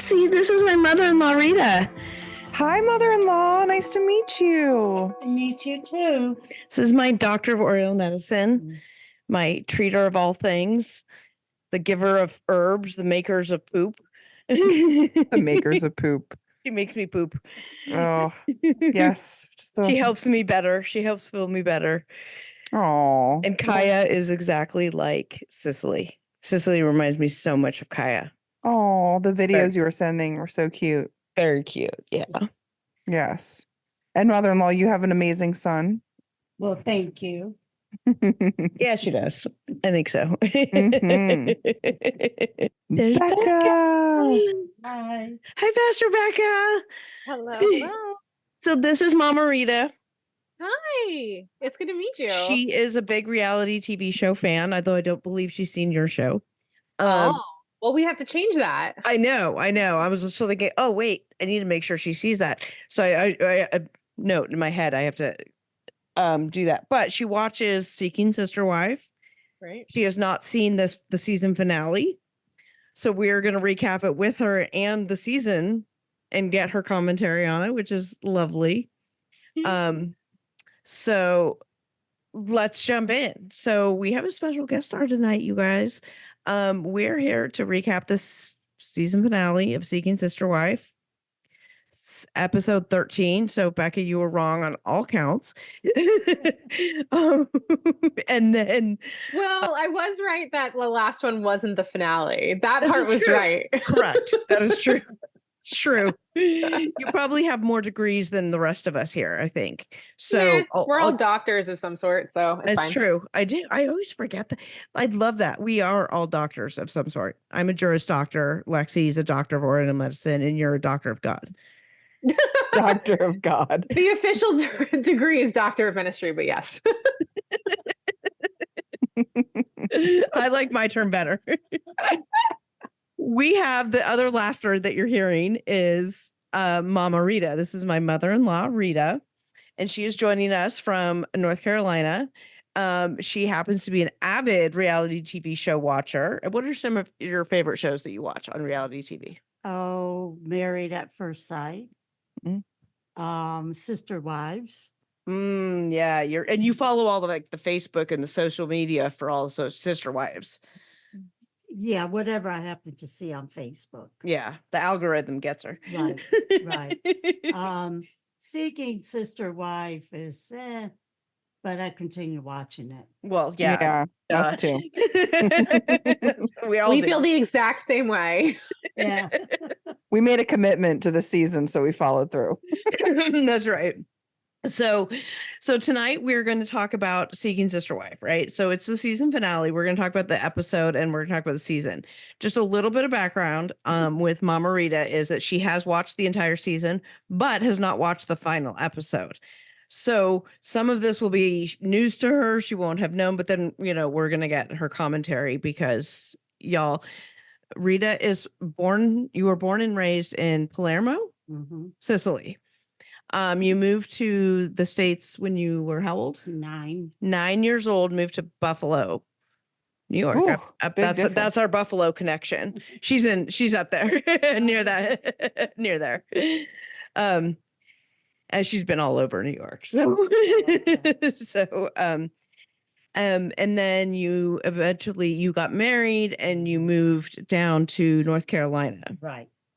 Lexi. This is my mother-in-law, Rita. Hi, mother-in-law. Nice to meet you. Meet you too. This is my doctor of Oriental medicine, my treater of all things, the giver of herbs, the makers of poop. The makers of poop. She makes me poop. Oh, yes. She helps me better. She helps feel me better. Oh. And Kaya is exactly like Cicely. Cicely reminds me so much of Kaya. Oh, the videos you were sending were so cute. Very cute. Yeah. Yes. And mother-in-law, you have an amazing son. Well, thank you. Yeah, she does. I think so. Mhm. There's Becca. Hi. Hi, Pastor Becca. Hello, hello. So this is Mama Rita. Hi. It's good to meet you. She is a big reality TV show fan, although I don't believe she's seen your show. Well, we have to change that. I know. I was just thinking, oh, wait, I need to make sure she sees that. So I note in my head, I have to do that. But she watches Seeking Sister Wife. Right. She has not seen the season finale. So we're going to recap it with her and the season and get her commentary on it, which is lovely. So let's jump in. So we have a special guest star tonight, you guys. We're here to recap this season finale of Seeking Sister Wife. Episode 13. So Becca, you were wrong on all counts. And then I was right that the last one wasn't the finale. That This part is was true. right. Correct. That is true. It's true. You probably have more degrees than the rest of us here, I think. So we're all doctors of some sort, so it's That's fine. true. I always forget that. I love that. We are all doctors of some sort. I'm a Juris Doctor. Lexi's a doctor of Oriental medicine, and you're a doctor of God. Doctor of God. The official degree is Doctor of Ministry, but yes. I like my term better. We have the other laughter that you're hearing is Mama Rita. This is my mother-in-law, Rita, and she is joining us from North Carolina. She happens to be an avid reality TV show watcher. What are some of your favorite shows that you watch on reality TV? Oh, Married at First Sight. Sister Wives. Yeah, you follow all the the Facebook and the social media for all the sister wives. Yeah, whatever I happen to see on Facebook. Yeah, the algorithm gets her. Right. Seeking Sister Wife is but I continue watching it. Well, yeah, us too. We feel the exact same way. Yeah. We made a commitment to the season, so we followed through. That's right. So tonight we're going to talk about Seeking Sister Wife, right? So it's the season finale. We're going to talk about the episode and we're going to talk about the season. Just a little bit of background with Mama Rita is that she has watched the entire season, but has not watched the final episode. So some of this will be news to her. She won't have known, but then, we're going to get her commentary because y'all, Rita you were born and raised in Palermo, Sicily. You moved to the States when you were how old? 9. 9 years old, moved to Buffalo, New York. Ooh, that's our Buffalo connection. She's up there near there. And she's been all over New York. So, and then you eventually got married and you moved down to North Carolina.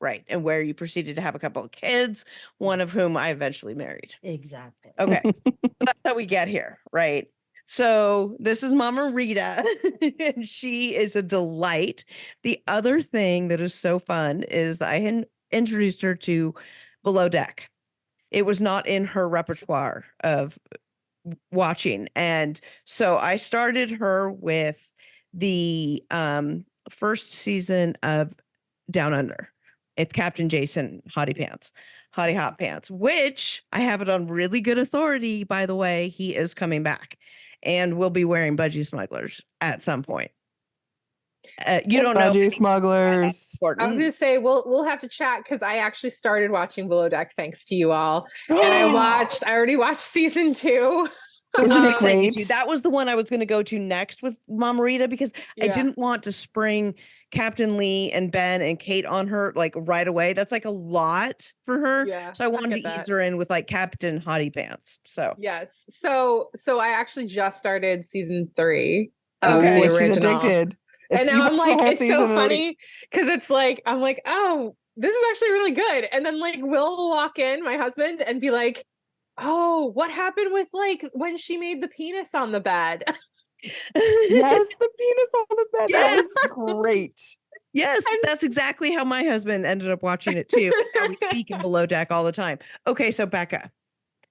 Right. And where you proceeded to have a couple of kids, one of whom I eventually married. Exactly. Okay. That's how we get here. Right. So this is Mama Rita, and she is a delight. The other thing that is so fun is that I introduced her to Below Deck. It was not in her repertoire of watching. And so I started her with the first season of Down Under. It's Captain Jason Hottie Hot Pants, which I have it on really good authority, by the way. He is coming back and we'll be wearing budgie smugglers at some point. You don't know. Budgie smugglers. I was going to say, we'll have to chat because I actually started watching Below Deck thanks to you all. And I already watched season 2. The Isn't one it I sent you great? to. That was the one I was going to go to next with Mama Rita because I Yeah. didn't want to spring Captain Lee and Ben and Kate on her like right away. That's like a lot for her. Yeah, So I wanted get to that. ease her in with like Captain Hottie Pants. So Yes. So I actually just started season 3 of Okay. the She's original. addicted. And You now I'm watched the like, whole it's season so of the- funny because it's like, I'm like, oh, this is actually really good. And then like Will will walk in, my husband, and be like, oh, what happened with like when she made the penis on the bed? Yes, the penis on the bed. That Yes. was great. Yes, And- that's exactly how my husband ended up watching it too. Now we speak in Below Deck all the time. Okay, so Becca,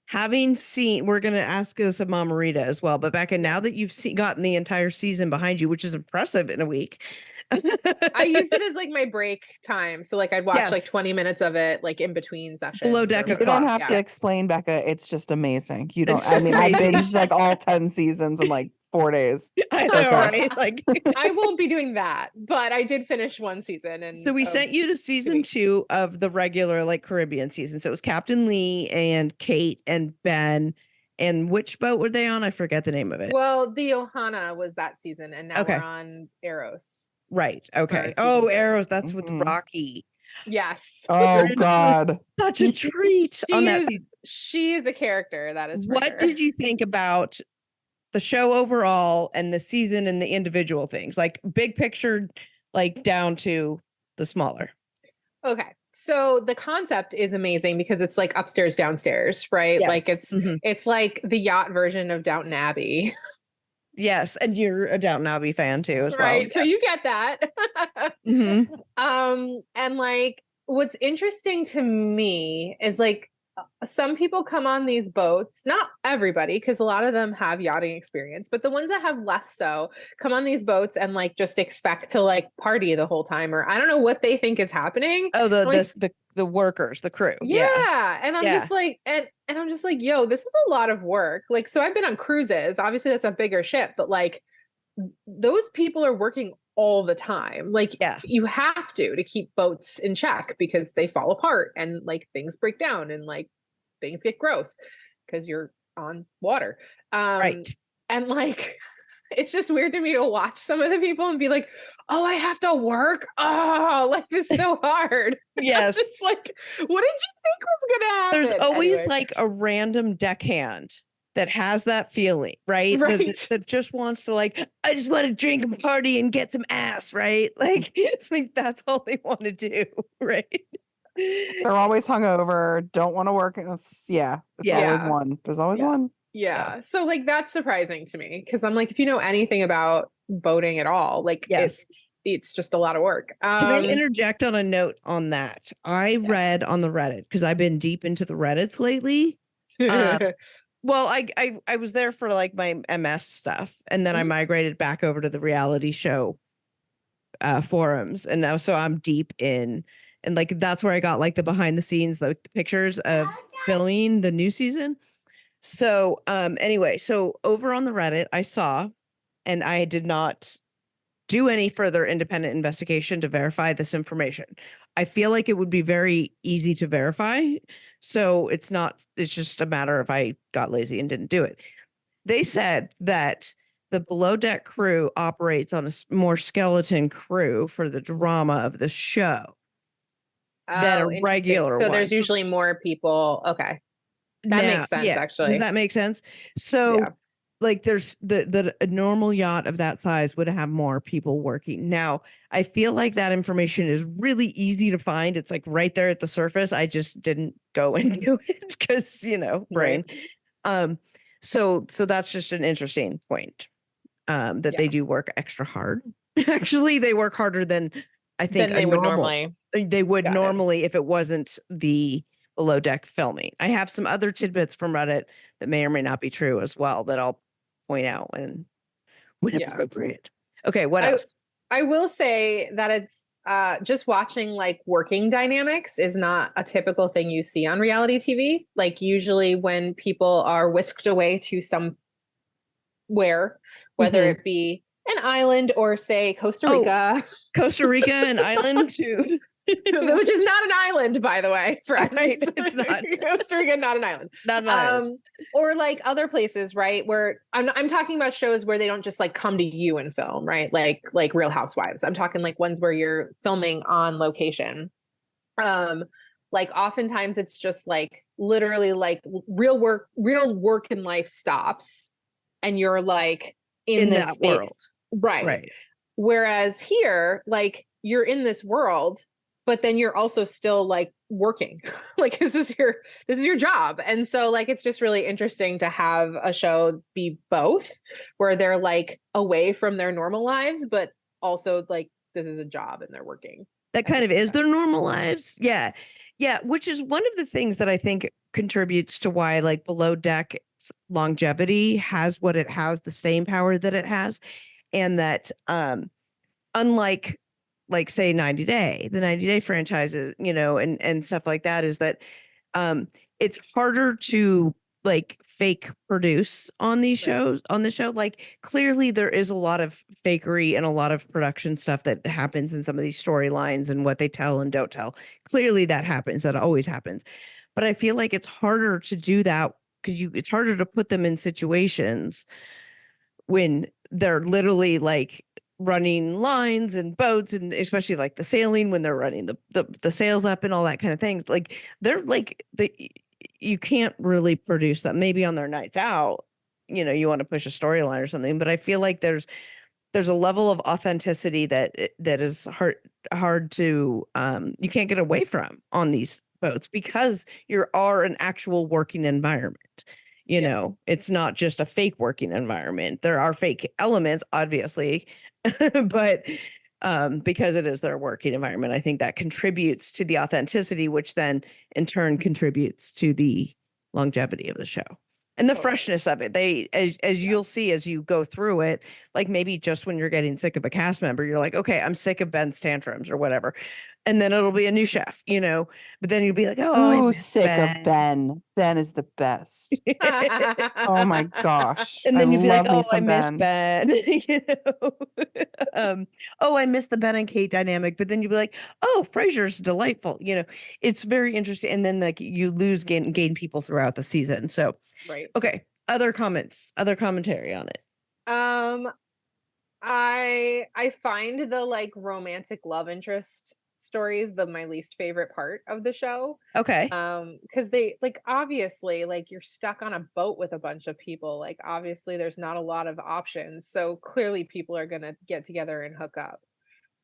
having seen, we're going to ask this of Mama Rita as well, but Becca, now that you've gotten the entire season behind you, which is impressive in a week. I used it as like my break time. So like I'd watch like Yes. 20 minutes of it, like in between sessions. Below Deck or You o'clock. don't whatever. have to explain, Becca. It's just amazing. You don't. It's I just mean, I amazing. binged like all 10 seasons in like 4 days. I know, Okay. right? Like, I won't be doing that, but I did finish one season. And so we sent you to season weeks. 2 of the regular like Caribbean season. So it was Captain Lee and Kate and Ben. And which boat were they on? I forget the name of it. Well, the Ohana was that season, and now Okay. we're on Eros. Right. Okay. season Oh, 3. Arrows. That's with Mhm. Rocky. Yes. Oh God. Such a treat on that season. She is a character, that is for What sure. did you think about the show overall and the season and the individual things, like big picture, like down to the smaller? Okay. So the concept is amazing because it's like upstairs, downstairs, right? Like Yes. Mhm. it's like the yacht version of Downton Abbey. Yes, and you're a Downton Abbey fan too, as well. Right. So you get that. Mhm. And like what's interesting to me is like some people come on these boats, not everybody, because a lot of them have yachting experience, but the ones that have less so come on these boats and like just expect to like party the whole time, or I don't know what they think is happening. Oh, Like, the workers, the crew. yeah. And I'm Yeah. just like, and I'm just like, yo, this is a lot of work. Like, so I've been on cruises. Obviously, that's a bigger ship, but like those people are working all the time. Like, Yeah. you have to keep boats in check because they fall apart and like things break down and like things get gross because you're on water. Right. And like, it's just weird to me to watch some of the people and be like, oh, I have to work. Oh, life is so hard. Yes. Just like, what did you think was going to happen? There's always Anyway. like a random deckhand that has that feeling, right? Right. That just wants to like, I just want to drink and party and get some ass, right? Like, I think that's all they want to do, right? They're always hungover. Don't want to work. It's Yeah. always one. There's always Yeah. one. Yeah. So like that's surprising to me because I'm like, if you know anything about boating at all, like Yes. it's just a lot of work. Can I interject on a note on that? I read on the Reddit because I've been deep into the Reddits lately. Well, I was there for like my MS stuff, and then I Mhm. migrated back over to the reality show forums, and now so I'm deep in, and like that's where I got like the behind the scenes, like the pictures of filming the new season. So anyway, so over on the Reddit, I saw, and I did not do any further independent investigation to verify this information. I feel like it would be very easy to verify. So it's just a matter of I got lazy and didn't do it. They said that the below deck crew operates on a more skeleton crew for the drama of the show than a interesting. regular So one. there's usually more people. Okay. That makes sense, actually. Does that make sense? So Yeah. like there's a normal yacht of that size would have more people working. Now, I feel like that information is really easy to find. It's like right there at the surface. I just didn't go into it because, brain. So that's just an interesting point. That they do work extra hard. Actually, they work harder than I think Than they would normally. They would Got it. normally if it wasn't the below deck filming. I have some other tidbits from Reddit that may or may not be true as well that I'll point out when appropriate. Okay, what else? I will say that it's just watching like working dynamics is not a typical thing you see on reality TV. Like usually when people are whisked away to somewhere, whether it be an island or say Costa Rica. Costa Rica, an island too. which is not an island, by the way, friends. Right, it's not. Costa Rica, not an island. Not an island. Or like other places, right? Where I'm talking about shows where they don't just like come to you and film, right? Like Real Housewives. I'm talking like ones where you're filming on location. Like oftentimes it's just like literally like real work in life stops, and you're like in this that space. world. Right. Whereas here, like you're in this world, but then you're also still like working. Like this is your job. And so like it's just really interesting to have a show be both, where they're like away from their normal lives, but also like this is a job and they're working. That kind of is their normal lives. Yeah. Yeah. Which is one of the things that I think contributes to why like Below Deck's longevity has what it has, the staying power that it has. And that unlike like say 90 Day, the 90 Day franchises, and stuff like that, is that it's harder to like fake produce on these shows, on the show. Like clearly there is a lot of fakery and a lot of production stuff that happens in some of these storylines and what they tell and don't tell. Clearly that happens. That always happens. But I feel like it's harder to do that because it's harder to put them in situations when they're literally like running lines and boats, and especially like the sailing when they're running the sails up and all that kind of things. Like they're like you can't really produce that. Maybe on their nights out, you want to push a storyline or something, but I feel like there's a level of authenticity that is hard to you can't get away from on these boats because you are an actual working environment. It's not just a fake working environment. There are fake elements, obviously, but because it is their working environment, I think that contributes to the authenticity, which then in turn contributes to the longevity of the show and the freshness of it. As you'll see as you go through it, like maybe just when you're getting sick of a cast member, you're like, okay, I'm sick of Ben's tantrums or whatever. And then it'll be a new chef, but then you'll be like, oh, I miss sick Ben. of Ben. Ben is the best. Oh my gosh. And then I you'd be love like, me oh, I some miss Ben. Ben. Oh, I miss the Ben and Kate dynamic. But then you'd be like, oh, Frasier's delightful. It's very interesting. And then like you gain people throughout the season. So, Right. Okay. Other comments, other commentary on it. I find the like romantic love interest stories my least favorite part of the show. Okay. Because they like obviously like you're stuck on a boat with a bunch of people. Like obviously there's not a lot of options. So clearly people are gonna get together and hook up.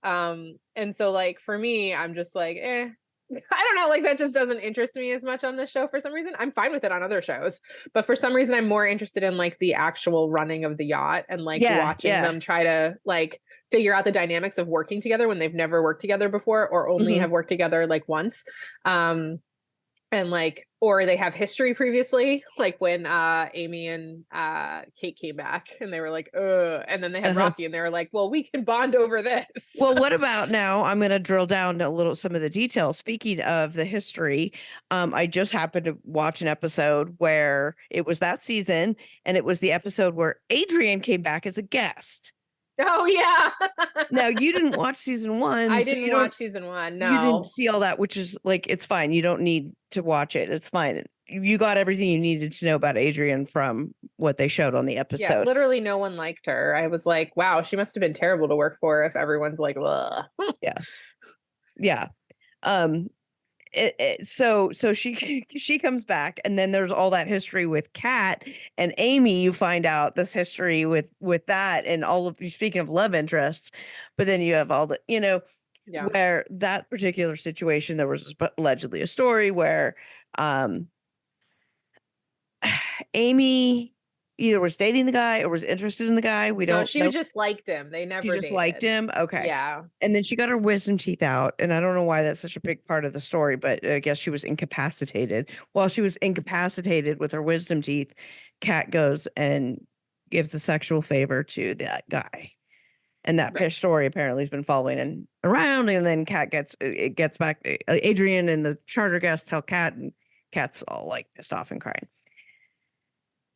And so like for me, I'm just like, I don't know, like that just doesn't interest me as much on this show for some reason. I'm fine with it on other shows, but for some reason I'm more interested in like the actual running of the yacht and like watching them try to like figure out the dynamics of working together when they've never worked together before or only have worked together like once. And like, or they have history previously, like when Amy and Kate came back and they were like, and then they had Rocky and they were like, well, we can bond over this. Well, what about now? I'm going to drill down some of the details. Speaking of the history, I just happened to watch an episode where it was that season, and it was the episode where Adrian came back as a guest. Oh yeah. Now you didn't watch season 1. I didn't watch season 1. No, you didn't see all that, which is like, it's fine. You don't need to watch it. It's fine. You got everything you needed to know about Adrian from what they showed on the episode. Yeah, literally no one liked her. I was like, wow, she must have been terrible to work for if everyone's like, ugh. Yeah. So she comes back, and then there's all that history with Kat and Amy. You find out this history with that, and all of you, speaking of love interests, but then you have all the where that particular situation, there was allegedly a story where Amy either was dating the guy or was interested in the guy. We don't know. She just liked him. They never just liked him. Okay. Yeah. And then she got her wisdom teeth out. And I don't know why that's such a big part of the story, but I guess she was incapacitated. While she was incapacitated with her wisdom teeth, Kat goes and gives a sexual favor to that guy. And that story apparently has been following around. And then Kat gets back. Adrian and the charter guest tell Kat, and Kat's all like pissed off and crying.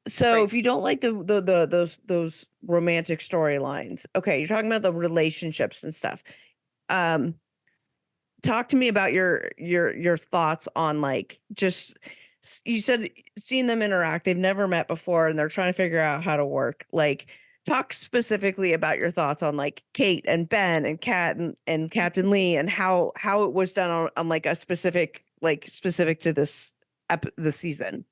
So if you don't like those romantic storylines, okay, you're talking about the relationships and stuff. talk to me about your thoughts on like just you said seeing them interact. They've never met before and they're trying to figure out how to work. Like talk specifically about your thoughts on like Kate and Ben and Kat and Captain Lee and how it was done on like a specific to this the season.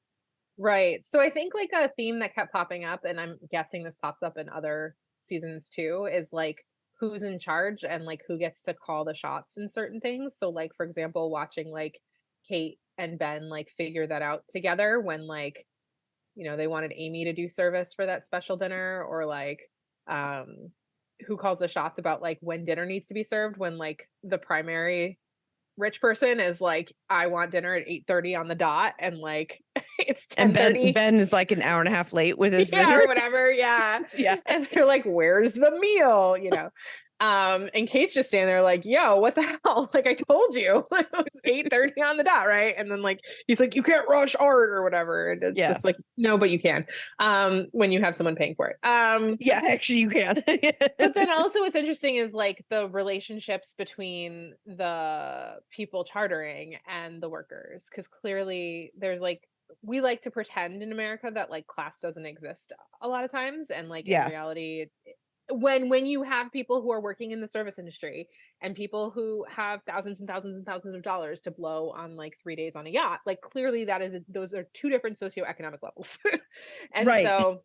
Right. So I think like a theme that kept popping up, and I'm guessing this pops up in other seasons too, is like who's in charge and like who gets to call the shots in certain things. So like for example, watching like Kate and Ben like figure that out together when like, you know, they wanted Amy to do service for that special dinner, or like who calls the shots about like when dinner needs to be served, when like the primary rich person is like, I want dinner at 8:30 on the dot, and like it's And 10:30. Ben is like an hour and a half late with his Yeah, dinner. or whatever. Yeah. Yeah. And they're like, where's the meal? You know? And Kate's just standing there like, yo, what the hell? Like I told you, it was 8:30 on the dot, right? And then like he's like, you can't rush art or whatever. And it's Yeah. just like, no, but you can. When you have someone paying for it. Yeah, actually you can. But then also what's interesting is like the relationships between the people chartering and the workers, because clearly there's like, we like to pretend in America that like class doesn't exist a lot of times, and like Yeah. in reality, when you have people who are working in the service industry and people who have thousands and thousands and thousands of dollars to blow on like 3 days on a yacht, like clearly those are two different socioeconomic levels. And Right. so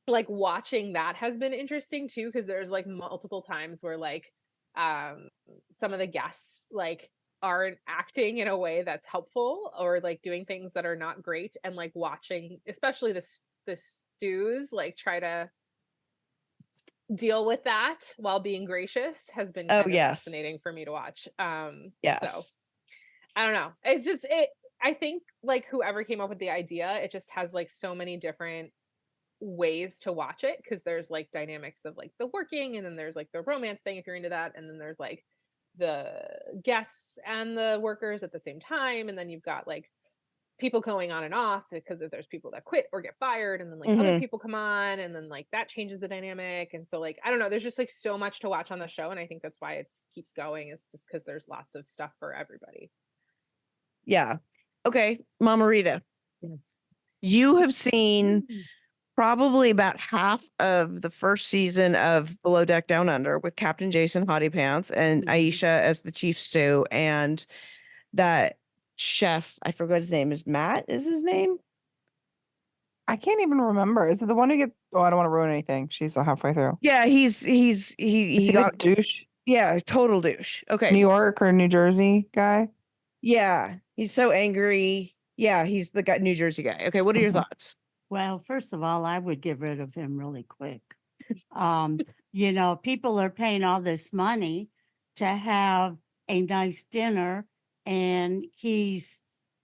like watching that has been interesting too, because there's like multiple times where like some of the guests like aren't acting in a way that's helpful, or like doing things that are not great, and like watching especially the stews like try to deal with that while being gracious has been Oh, kind of yes. fascinating for me to watch. So Yes. I don't know. It's just I think like whoever came up with the idea, it just has like so many different ways to watch it, because there's like dynamics of like the working, and then there's like the romance thing if you're into that, and then there's like the guests and the workers at the same time, and then you've got like people going on and off because if there's people that quit or get fired, and then like other Mhm. people come on, and then like that changes the dynamic. And so like I don't know, there's just like so much to watch on the show, and I think that's why it keeps going, is just because there's lots of stuff for everybody. Yeah. Okay, Mama Rita, Yes. you have seen probably about half of the first season of Below Deck Down Under with Captain Jason Hottie Pants and Mhm. Aisha as the chief stew, and that chef, I forgot his name, is Matt is his name? I can't even remember. Is it the one who gets? Oh, I don't want to ruin anything. She's so halfway through. Yeah, he Is he got the douche? yeah, total douche. Okay. New York or New Jersey guy? Yeah, he's so angry. Yeah, he's the guy, New Jersey guy. Okay, what are your Mhm. thoughts? Well, first of all, I would get rid of him really quick. You know, people are paying all this money to have a nice dinner, and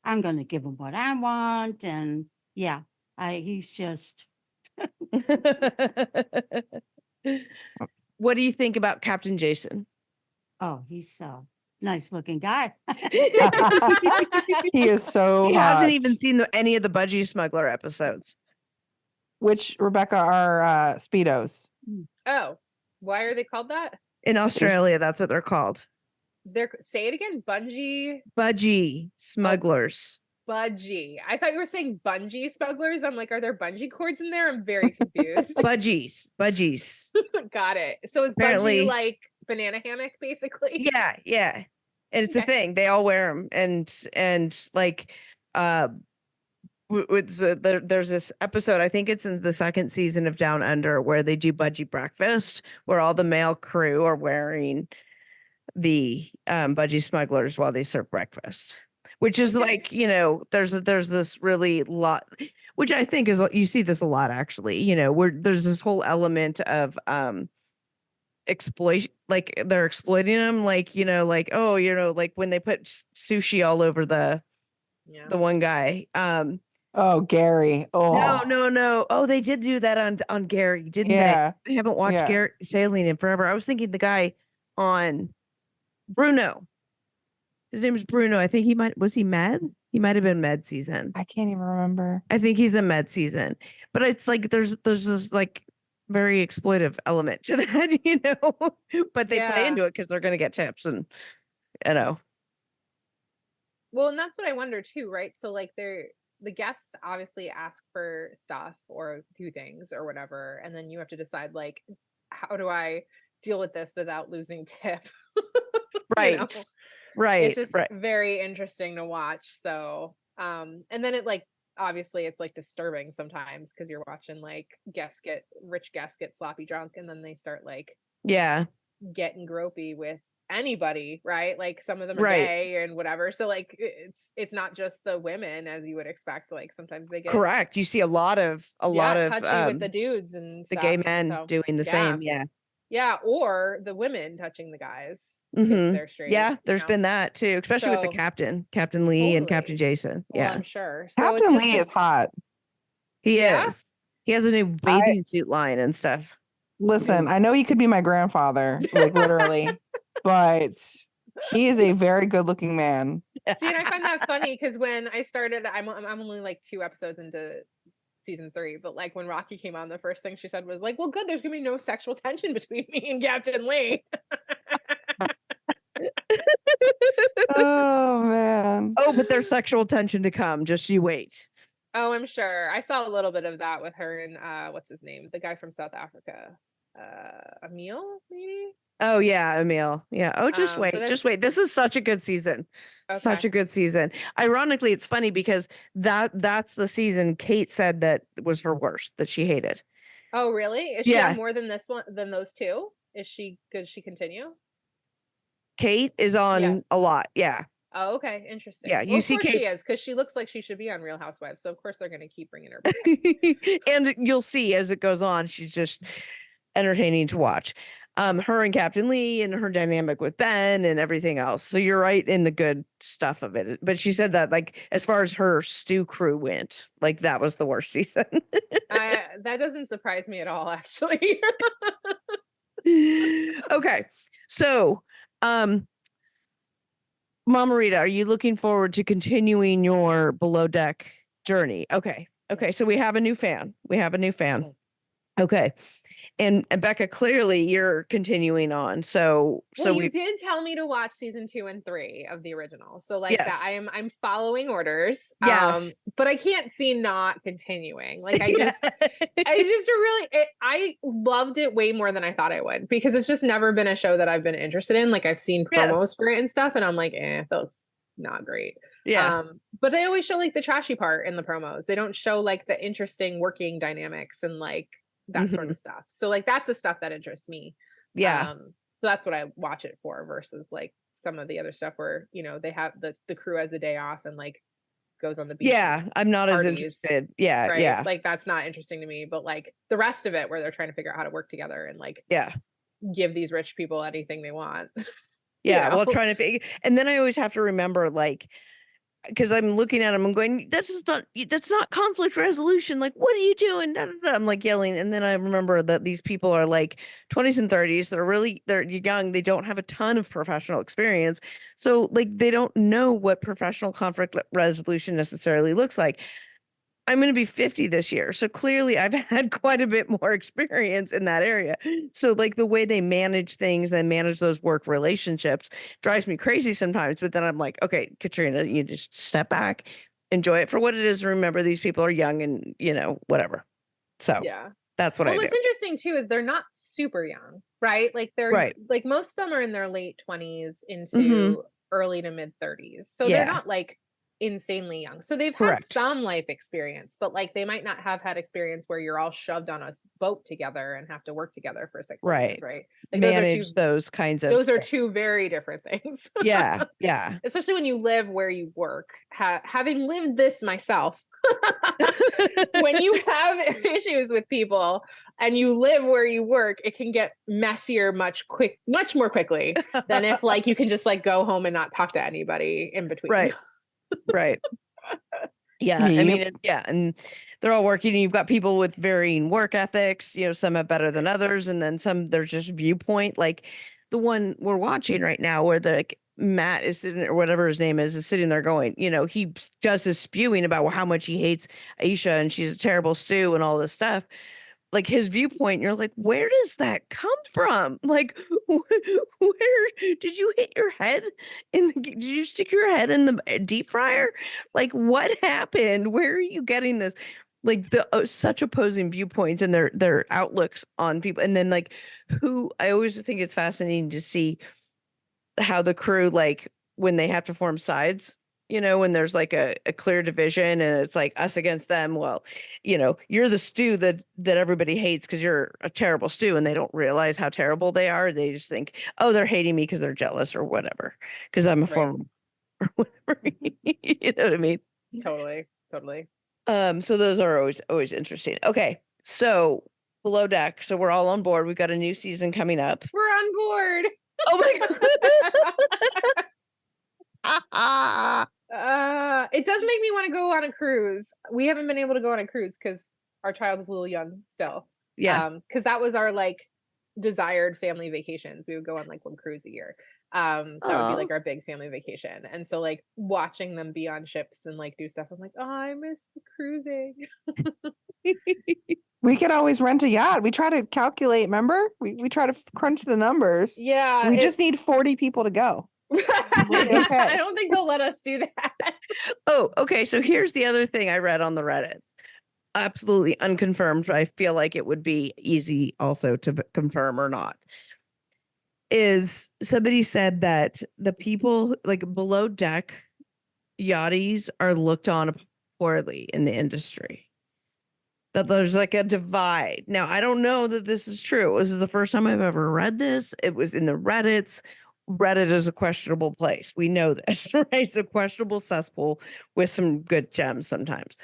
I'm going to give him what I want. And yeah, he's just, What do you think about Captain Jason? oh, he's so nice looking guy. He is so He hot. hasn't even seen any of the Budgie Smuggler episodes. Which, Rebecca, are Speedos. Oh, why are they called that? In Australia, that's what they're called. Say it again. Budgie Smugglers. Budgie. I thought you were saying bungee smugglers. I'm like, are there bungee cords in there? I'm very confused. Budgies. Got it. So is Apparently- bungee like banana hammock, basically? Yeah. And it's a Okay. thing. They all wear them. And like, there's this episode, I think it's in the second season of Down Under, where they do budgie breakfast, where all the male crew are wearing the budgie smugglers while they serve breakfast, which is like, you know, there's this really lot, which I think is, you see this a lot actually, you know, where there's this whole element of exploit, like they're exploiting them, like, you know, like, oh, you know, like when they put sushi all over the one guy. Oh, Gary. Oh, No. Oh, they did do that on Gary, didn't yeah. they? I haven't watched Yeah. Gary Sailing in forever. I was thinking the guy on Bruno. His name is Bruno. I think was he Med? He might have been Med season. I can't even remember. I think he's a Med season. But it's like there's this like very exploitive element to that, you know. But they play Yeah. into it because they're gonna get tips, and you know. Well, and that's what I wonder too, right? So like the guests obviously ask for stuff or do things or whatever, and then you have to decide like, how do I deal with this without losing tip? You know, Right. it's Right. just Right. very interesting to watch. So, and then it like obviously it's like disturbing sometimes because you're watching like rich guests get sloppy drunk, and then they start like Yeah. getting gropey with anybody, right? Like some of them are Right. gay and whatever. So like it's not just the women as you would expect. Like sometimes they get Correct. You see a lot of touchy with the dudes and the gay stuff. men So doing the yeah. same. Yeah. Yeah. Or the women touching the guys if Hmm. they're straight, Yeah. There's been that too, especially with the So Captain Lee and Captain totally. Jason. Well, Yeah. I'm sure. So it's Captain just Lee is hot. He yeah. is. He has a new I bathing suit line and stuff. listen, I know he could be my grandfather, like literally, but he is a very good looking man. See, and I find that funny because when I started, I'm only like 2 episodes into season 3, but like when Rocky came on, the first thing she said was like, "Well, good, there's gonna be no sexual tension between me and Captain Lee." Oh man. Oh, but there's sexual tension to come. Just you wait. Oh, I'm sure. I saw a little bit of that with her and what's his name? The guy from South Africa. Emil, maybe? Oh yeah, Emil. Yeah. Oh, just But wait. that's Just wait. This is such a good season. Such okay. a good season. Ironically, it's funny because that's the season Kate said that was her worst, that she hated. Oh, really? Is she on Yeah. more than this one than those two? Does she continue? Kate is Yeah. on a lot. Yeah. Oh, okay. Interesting. Yeah. Well, You of see course she Kate is, because she looks like she should be on Real Housewives. So of course they're going to keep bringing her back. and you'll see as it goes on, she's just entertaining to watch. Her and Captain Lee and her dynamic with Ben and everything else. So you're right in the good stuff of it. But she said that like as far as her stew crew went, like that was the worst season. That doesn't surprise me at all, actually. Okay. So Mama Rita, are you looking forward to continuing your below deck journey? Okay. Okay. So we have a new fan. We have a new fan. Okay. And Becca, clearly you're continuing on. So Well, you we did tell me to watch season 2 and 3 of the original. So like that yes. I'm following orders. Yes. But I can't see not continuing. Like I Yeah. just I loved it way more than I thought I would, because it's just never been a show that I've been interested in. Like I've seen Yeah. promos for it and stuff, and I'm like, that looks not great. Yeah. But they always show like the trashy part in the promos. They don't show like the interesting working dynamics and like that sort Mhm. of stuff. So like that's the stuff that interests me. Yeah. So that's what I watch it for versus like some of the other stuff where, they have the crew has a day off and like goes on the beach. Yeah. I'm not as parties, interested. Yeah. Right. Yeah. Like that's not interesting to me. But like the rest of it where they're trying to figure out how to work together and like Yeah. give these rich people anything they want. Yeah. Well, know? trying to figure, and then I always have to remember, like, because I'm looking at him, I'm going, that's not conflict resolution. Like, what are you doing? Da, da, da. I'm like yelling. And then I remember that these people are like 20s and 30s. They're young. They don't have a ton of professional experience. So like, they don't know what professional conflict resolution necessarily looks like. I'm going to be 50 this year. So clearly I've had quite a bit more experience in that area. So like the way they manage things and manage those work relationships drives me crazy sometimes. But then I'm like, okay, Katrina, you just step back, enjoy it for what it is. Remember, these people are young and, whatever. So Yeah. that's what I do. What's interesting too is they're not super young, right? Like they're Right. like most of them are in their late 20s into Mhm. early to mid 30s. So they're Yeah. not like insanely young. So they've Correct. had some life experience, but like they might not have had experience where you're all shoved on a boat together and have to work together for 6 Right. months, right? Like Manage those kinds of those are things. two very different things. Yeah. Yeah. Especially when you live where you work. Having lived this myself, when you have issues with people and you live where you work, it can get messier much more quickly than if like you can just like go home and not talk to anybody in between. Right. Right. Yeah. I Yep. mean, and they're all working. And you've got people with varying work ethics. Some have better than others, and then some there's just viewpoint. Like the one we're watching right now, where Matt is sitting, or whatever his name is sitting there going, he just is spewing about how much he hates Aisha and she's a terrible stew and all this stuff. like his viewpoint, you're like, where does that come from? Like, where did you hit your head did you stick your head in the deep fryer? Like, what happened? Where are you getting this? Like the such opposing viewpoints and their outlooks on people. And then like who I always think it's fascinating to see how the crew, like when they have to form sides, when there's like a clear division and it's like us against them. Well, you're the stew that everybody hates because you're a terrible stew, and they don't realize how terrible they are. They just think, oh, they're hating me because they're jealous or whatever, because I'm a Right. former or whatever. You know what I mean? Totally. Totally. So those are always interesting. Okay. So Below Deck. So we're all on board. We've got a new season coming up. We're on board. Oh my god. It does make me want to go on a cruise. We haven't been able to go on a cruise because our child is a little young still. Yeah. Because that was our like desired family vacations. We would go on like one cruise a year. That would be Aw. like our big family vacation. And so like watching them be on ships and like do stuff, I'm like, oh, I miss the cruising. We could always rent a yacht. We try to calculate, remember? We try to crunch the numbers. Yeah. We just need 40 people to go. Okay. I don't think they'll let us do that. Oh, okay. So here's the other thing I read on the Reddit. Absolutely unconfirmed. But I feel like it would be easy also to confirm or not. Is somebody said that the people like below deck yachties are looked on poorly in the industry. That there's like a divide. Now, I don't know that this is true. This is the first time I've ever read this. It was in the Reddits. Reddit is a questionable place. We know this, right? It's a questionable cesspool with some good gems sometimes.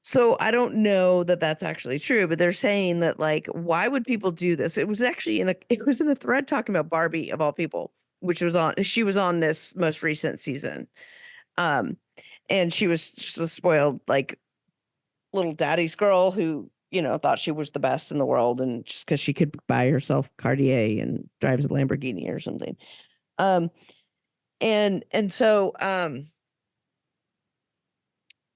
So I don't know that that's actually true, but they're saying that like, why would people do this? It was actually in a thread talking about Barbie of all people, which she was on this most recent season. And she was just a spoiled like little daddy's girl who thought she was the best in the world, and just because she could buy herself Cartier and drives a Lamborghini or something. And so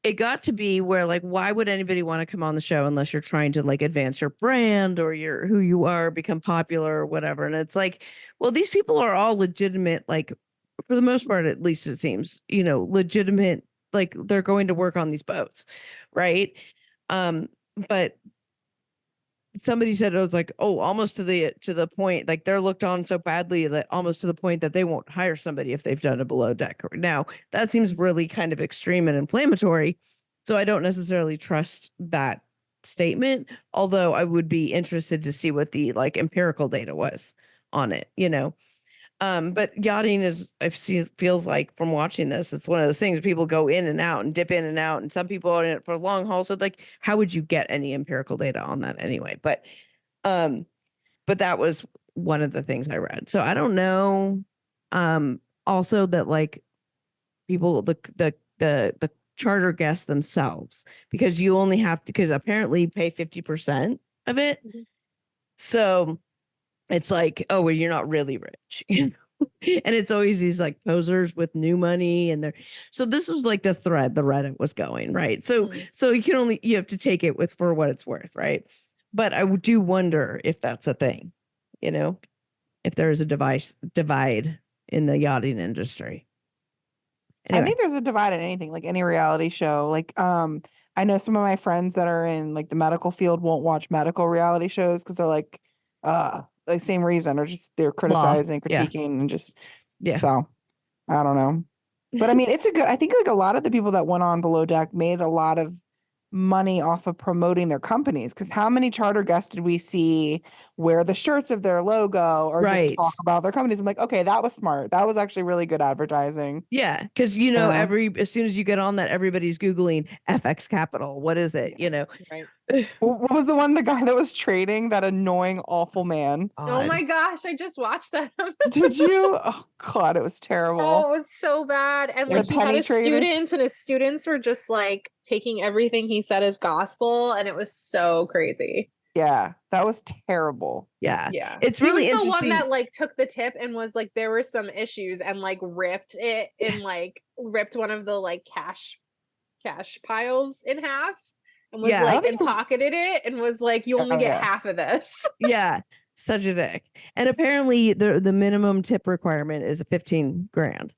it got to be where like, why would anybody want to come on the show unless you're trying to like advance your brand or who you are, become popular or whatever? And it's like, well, these people are all legitimate, like for the most part, at least it seems, legitimate, like they're going to work on these boats, right? But somebody said it was like, oh, almost to the point, like they're looked on so badly that almost to the point that they won't hire somebody if they've done a below deck. Now, that seems really kind of extreme and inflammatory. So I don't necessarily trust that statement, although I would be interested to see what the like empirical data was on it, But yachting feels like from watching this, it's one of those things people go in and out and dip in and out. And some people are in it for long haul. So like, how would you get any empirical data on that anyway? But that was one of the things I read. So I don't know. Also that like people, the charter guests themselves, because you only have to, because apparently you pay 50% of it. Mhm. So it's like, oh, well, you're not really rich, and it's always these like posers with new money, so this was like the thread the Reddit was going, right? So you have to take it for what it's worth, right? But I do wonder if that's a thing, if there is a divide in the yachting industry. Anyway. I think there's a divide in anything, like any reality show. Like, I know some of my friends that are in like the medical field won't watch medical reality shows because they're like, the same reason, or just they're criticizing, yeah. critiquing, and just Yeah. So I don't know, but I mean, I think like a lot of the people that went on Below Deck made a lot of money off of promoting their companies. Because how many charter guests did we see wear the shirts of their logo or just Right. talk about their companies? I'm like, okay, that was smart. That was actually really good advertising. Yeah, because Yeah. as soon as you get on that, everybody's Googling FX Capital. What is it? Right. What was the one, the guy that was trading, that annoying, awful man? Oh my gosh, I just watched that. Did you? Oh God, it was Oh, terrible. it was so bad. And The like he had penny his trader? students, and his students were just like taking everything he said as gospel, and it was so crazy. Yeah, that was terrible. Yeah. Yeah. It's He really was the interesting. one that like took the tip and was like, there were some issues, and like ripped it and like ripped one of the like cash piles in half and was Yeah. I like, don't and think- pocketed it and was like, you only Oh, get yeah. half of this. Yeah, such a dick. And apparently the minimum tip requirement is 15 grand.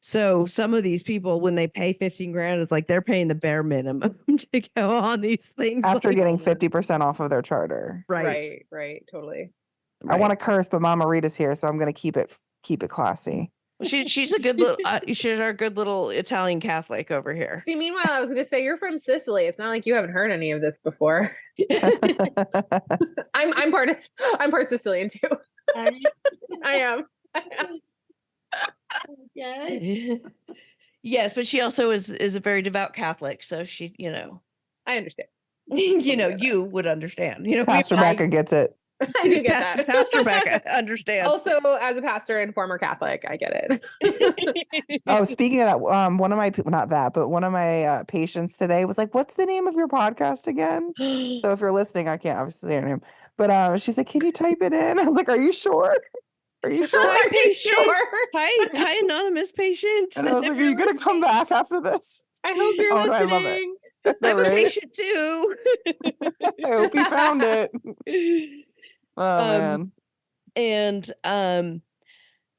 So some of these people, when they pay 15 grand, it's like they're paying the bare minimum to go on these things. After like, getting 50% off of their charter. right. Right. Totally. I want right. to curse, but Mama Rita's here, so I'm gonna keep it classy. She's a good little she's our good little Italian Catholic over here. See, meanwhile, I was going to say, you're from Sicily. It's not like you haven't heard any of this before. I'm part Sicilian too. I am. Okay. Yes, but she also is a very devout Catholic, so she, I understand. you would understand. Pastor Becca gets it. I do get that. Pastor Becca understands. Also, as a pastor and former Catholic, I get it. Oh, speaking of that, one of my not that, but one of my patients today was like, "What's the name of your podcast again?" So if you're listening, I can't obviously say her name, but she's like, "Can you type it in?" I'm like, "Are you sure? Are you sure?" Hi, Are you sure? Hi, anonymous patient. And I was like, "Are you gonna come back after this?" I hope you're Oh, no, I love it. listening. No, I'm a right? patient too. I hope you found it. Oh man. And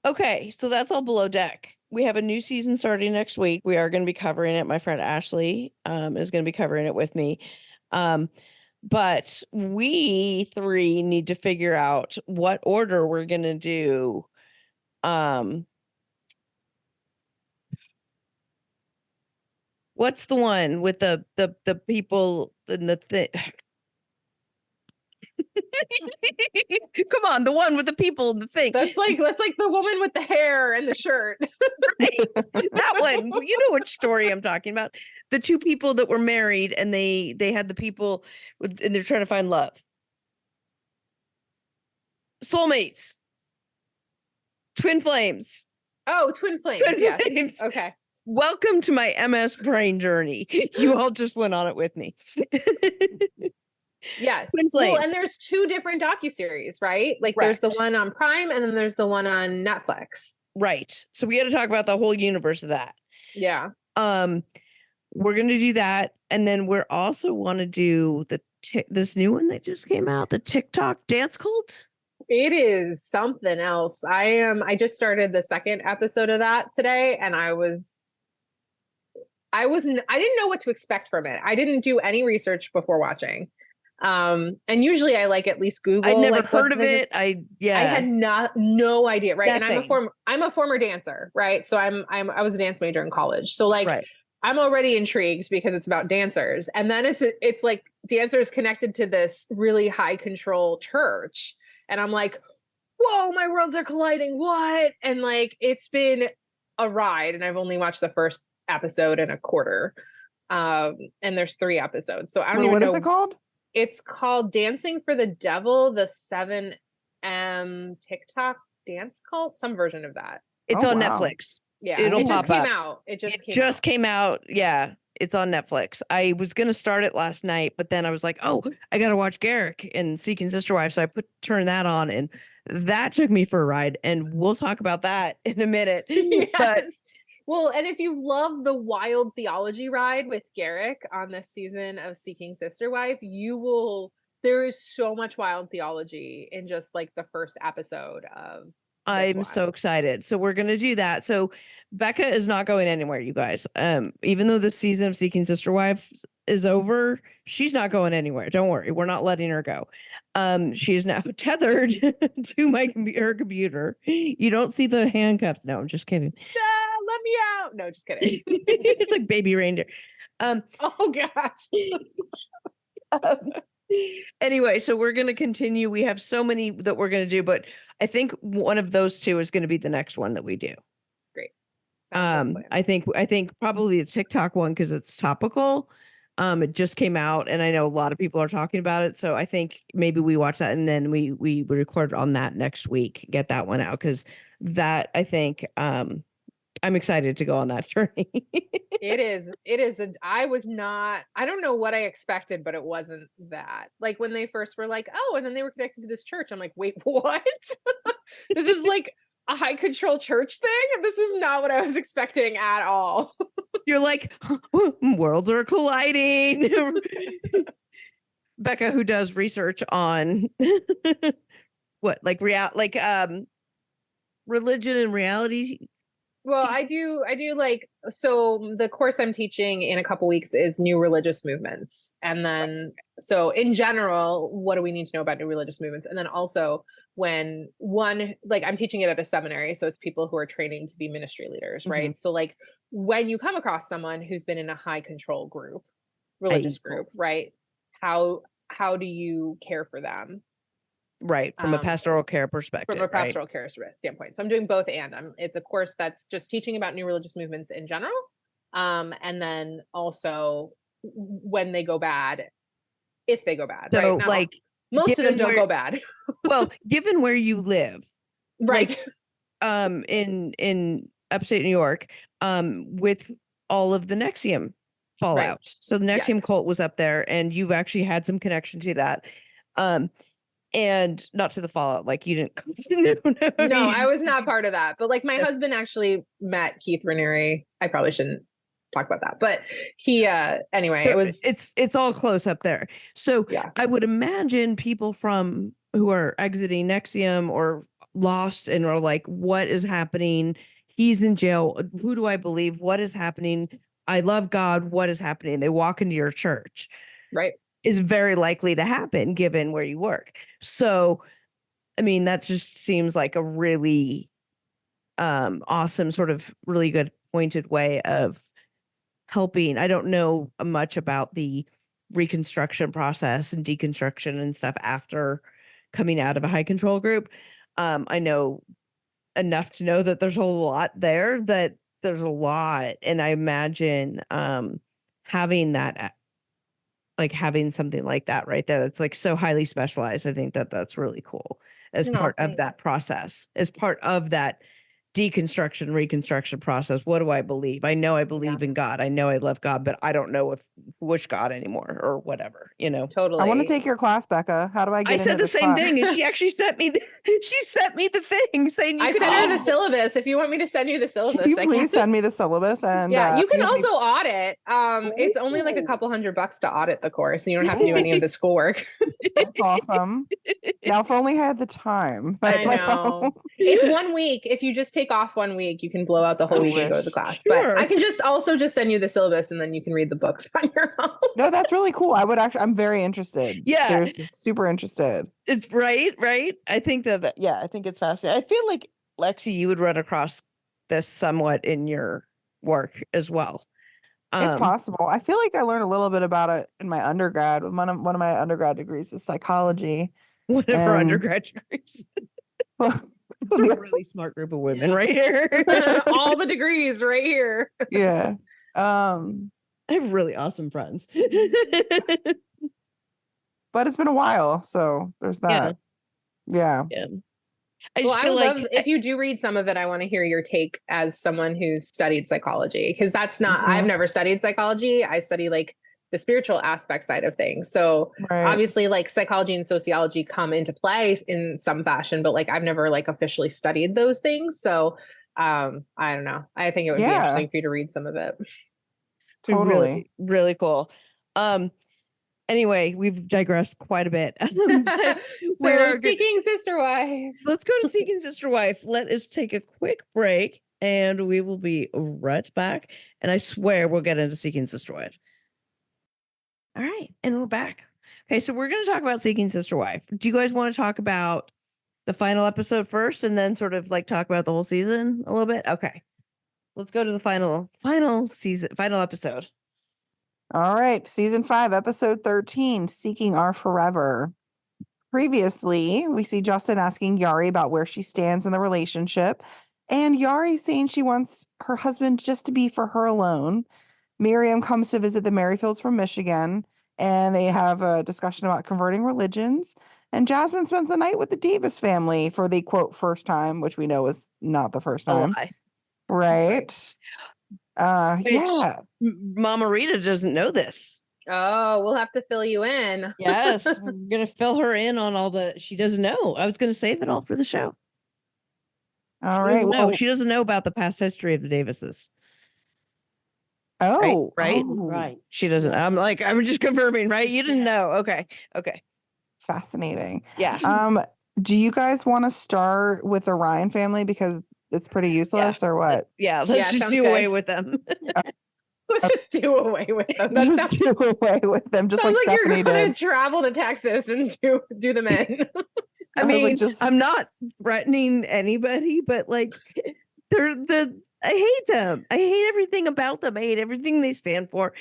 okay, so that's all below deck. We have a new season starting next week. We are going to be covering it. My friend Ashley is going to be covering it with me. But we three need to figure out what order we're going to do. What's the one with the people and the thing? Come on, the one with the people and the thing. That's like the woman with the hair and the shirt. That one. You know which story I'm talking about. The two people that were married and they had the people and they're trying to find love. Soulmates. Twin flames. Oh, twin flames. Twin Yes. flames. Okay. Welcome to my MS brain journey. You all just went on it with me. Yes. Twin Well, flames. and there's two different docuseries, right? Like there's the Right. one on Prime and then there's the one on Netflix. Right. So we got to talk about the whole universe of that. Yeah. We're gonna do that, and then we're also want to do this new one that just came out, the TikTok dance cult. It is something else. I just started the second episode of that today and I didn't know what to expect from it. I didn't do any research before watching. And usually I like at least Google. I'd never like, heard of things- it. I had no idea, right? And Nothing. I'm a former dancer, right? So I was a dance major in college. So like right. I'm already intrigued because it's about dancers. And then it's like dancers connected to this really high control church. And I'm like, whoa, my worlds are colliding. What? And like it's been a ride. And I've only watched the first episode and a quarter. And there's 3 episodes. So I don't even What know. is it called? It's called Dancing for the Devil, the 7M TikTok dance cult, some version of that. It's Oh, on wow. Netflix. Yeah, It'll it just pop came up. out. It It came just out. came out. Yeah, it's on Netflix. I was gonna start it last night, but then I was like, oh, I gotta watch Garrick and Seeking Sister Wife. So I turned that on, and that took me for a ride. And we'll talk about that in a minute. But Yes. Well, and if you love the wild theology ride with Garrick on this season of Seeking Sister Wife, there is so much wild theology in just like the first episode of this I'm one. so excited. So we're gonna do that. So Becca is not going anywhere, you guys. Even though the season of Seeking Sister Wife is over, she's not going anywhere. Don't worry, we're not letting her go. She is now tethered to her computer. You don't see the handcuffs. No, I'm just kidding. Let me out. No, just kidding. It's like baby reindeer. Oh gosh. Anyway, so we're going to continue. We have so many that we're going to do, but I think one of those two is going to be the next one that we do. Sounds like a I think probably the TikTok one because it's topical. It just came out, and I know a lot of people are talking about it. So I think maybe we watch that, and then we record on that next week. Get that one out because that I think I'm excited to go on that journey. It is. I don't know what I expected, but it wasn't that. Like when they first were like, oh, and then they were connected to this church. I'm like, wait, what? This is like a high control church thing? This was not what I was expecting at all. You're like, worlds are colliding. Becca, who does research on what, like religion and reality. Well, I do like, so the course I'm teaching in a couple weeks is new religious movements. And then so in general, what do we need to know about new religious movements? And then also when like I'm teaching it at a seminary, so it's people who are training to be ministry leaders, right? So like when you come across someone who's been in a high control group, religious group, right? How do you care for them? Right, from a pastoral care perspective. From a pastoral care standpoint. So I'm doing both, and it's a course that's just teaching about new religious movements in general. And then also when they go bad, if they go bad, So, right? like, most of them don't go bad. Well, given where you live, right? Like, in upstate New York, with all of the Nexium fallout. Right. So the Nexium Yes. cult was up there, and you've actually had some connection to that. And not to the fallout, like you didn't. No, I was not part of that. But like my husband actually met Keith Raniere. I probably shouldn't talk about that, but he anyway, So it was it's all close up there. So yeah. I would imagine people who are exiting Nexium or lost and are like, what is happening? He's in jail. Who do I believe? What is happening? I love God. What is happening? They walk into your church. Right. Is very likely to happen given where you work. So, I mean, that just seems like a really awesome, sort of really good pointed way of helping. I don't know much about the reconstruction process and deconstruction and stuff after coming out of a high control group. I know enough to know that there's a lot there, that there's a lot. And I imagine having that, like having something like that right there, that's like so highly specialized. I think that that's really cool as part of that process, as part of that deconstruction, reconstruction process. What do I believe? I know I believe in God. I know I love God, but I don't know which God anymore or whatever, Totally. I want to take your class, Becca. How do I get into said the this same class? thing, and she actually sent me the thing saying I sent her the syllabus. If you want me to send you the syllabus, Can you I please can. send me the syllabus? And yeah, you can maybe- also audit. It's only like a couple $100 to audit the course, and you don't have to do any of the schoolwork. That's awesome. Now, if only I had the time. I know. It's 1 week. If you just take off 1 week, you can blow out the whole week and go to the class. Sure. But I can just send you the syllabus, and then you can read the books on your own. No, that's really cool. I'm very interested. Yeah. Seriously, super interested. It's right. I think that I think it's fascinating. I feel like, Lexi, you would run across this somewhat in your work as well. It's possible. I feel like I learned a little bit about it in my undergrad. One of my undergrad degrees is psychology. One of her And- undergrad degrees. A really smart group of women right here. All the degrees right here. Yeah. I have really awesome friends. But it's been a while, so there's that. Yeah. I Well, just I feel would like love if you do read some of it. I want to hear your take as someone who's studied psychology, because that's not. I've never studied psychology. I study like the spiritual aspect side of things. So obviously, like psychology and sociology come into play in some fashion, but like I've never like officially studied those things. So I don't know. I think it would be interesting for you to read some of it. Totally. Really, really cool. Anyway, we've digressed quite a bit. So Seeking Sister Wife. Let's go to Seeking Sister Wife. Let us take a quick break and we will be right back. And I swear we'll get into Seeking Sister Wife. All right. And we're back. Okay. So we're going to talk about Seeking Sister Wife. Do you guys want to talk about the final episode first and then sort of like talk about the whole season a little bit? Okay. Let's go to the final episode. All right. Season 5, episode 13, Seeking Our Forever. Previously, we see Justin asking Yari about where she stands in the relationship, and Yari saying she wants her husband just to be for her alone. Miriam comes to visit the Merrifields from Michigan, and they have a discussion about converting religions. And Jasmine spends the night with the Davis family for the, quote, first time, which we know is not the first time. Right. Yeah. Mama Rita doesn't know this. Oh, we'll have to fill you in. Yes, we're gonna fill her in on all she doesn't know. I was gonna save it all for the show. All right. No, she doesn't know about the past history of the Davises. Oh, Right? oh, Right. She doesn't. I'm like, I'm just confirming, right? You didn't know. Okay. Okay. fascinating. Yeah. Do you guys want to start with the Ryan family because it's pretty useless or what? Yeah. Let's Yeah, just sounds do away good. with them. Let's just do away with them. That Just sounds, do away with them, just sounds like like you're Stephanie going to did. travel to Texas and do them in. I I was like, mean, just I'm not threatening anybody, but like I hate them. I hate everything about them. I hate everything they stand for.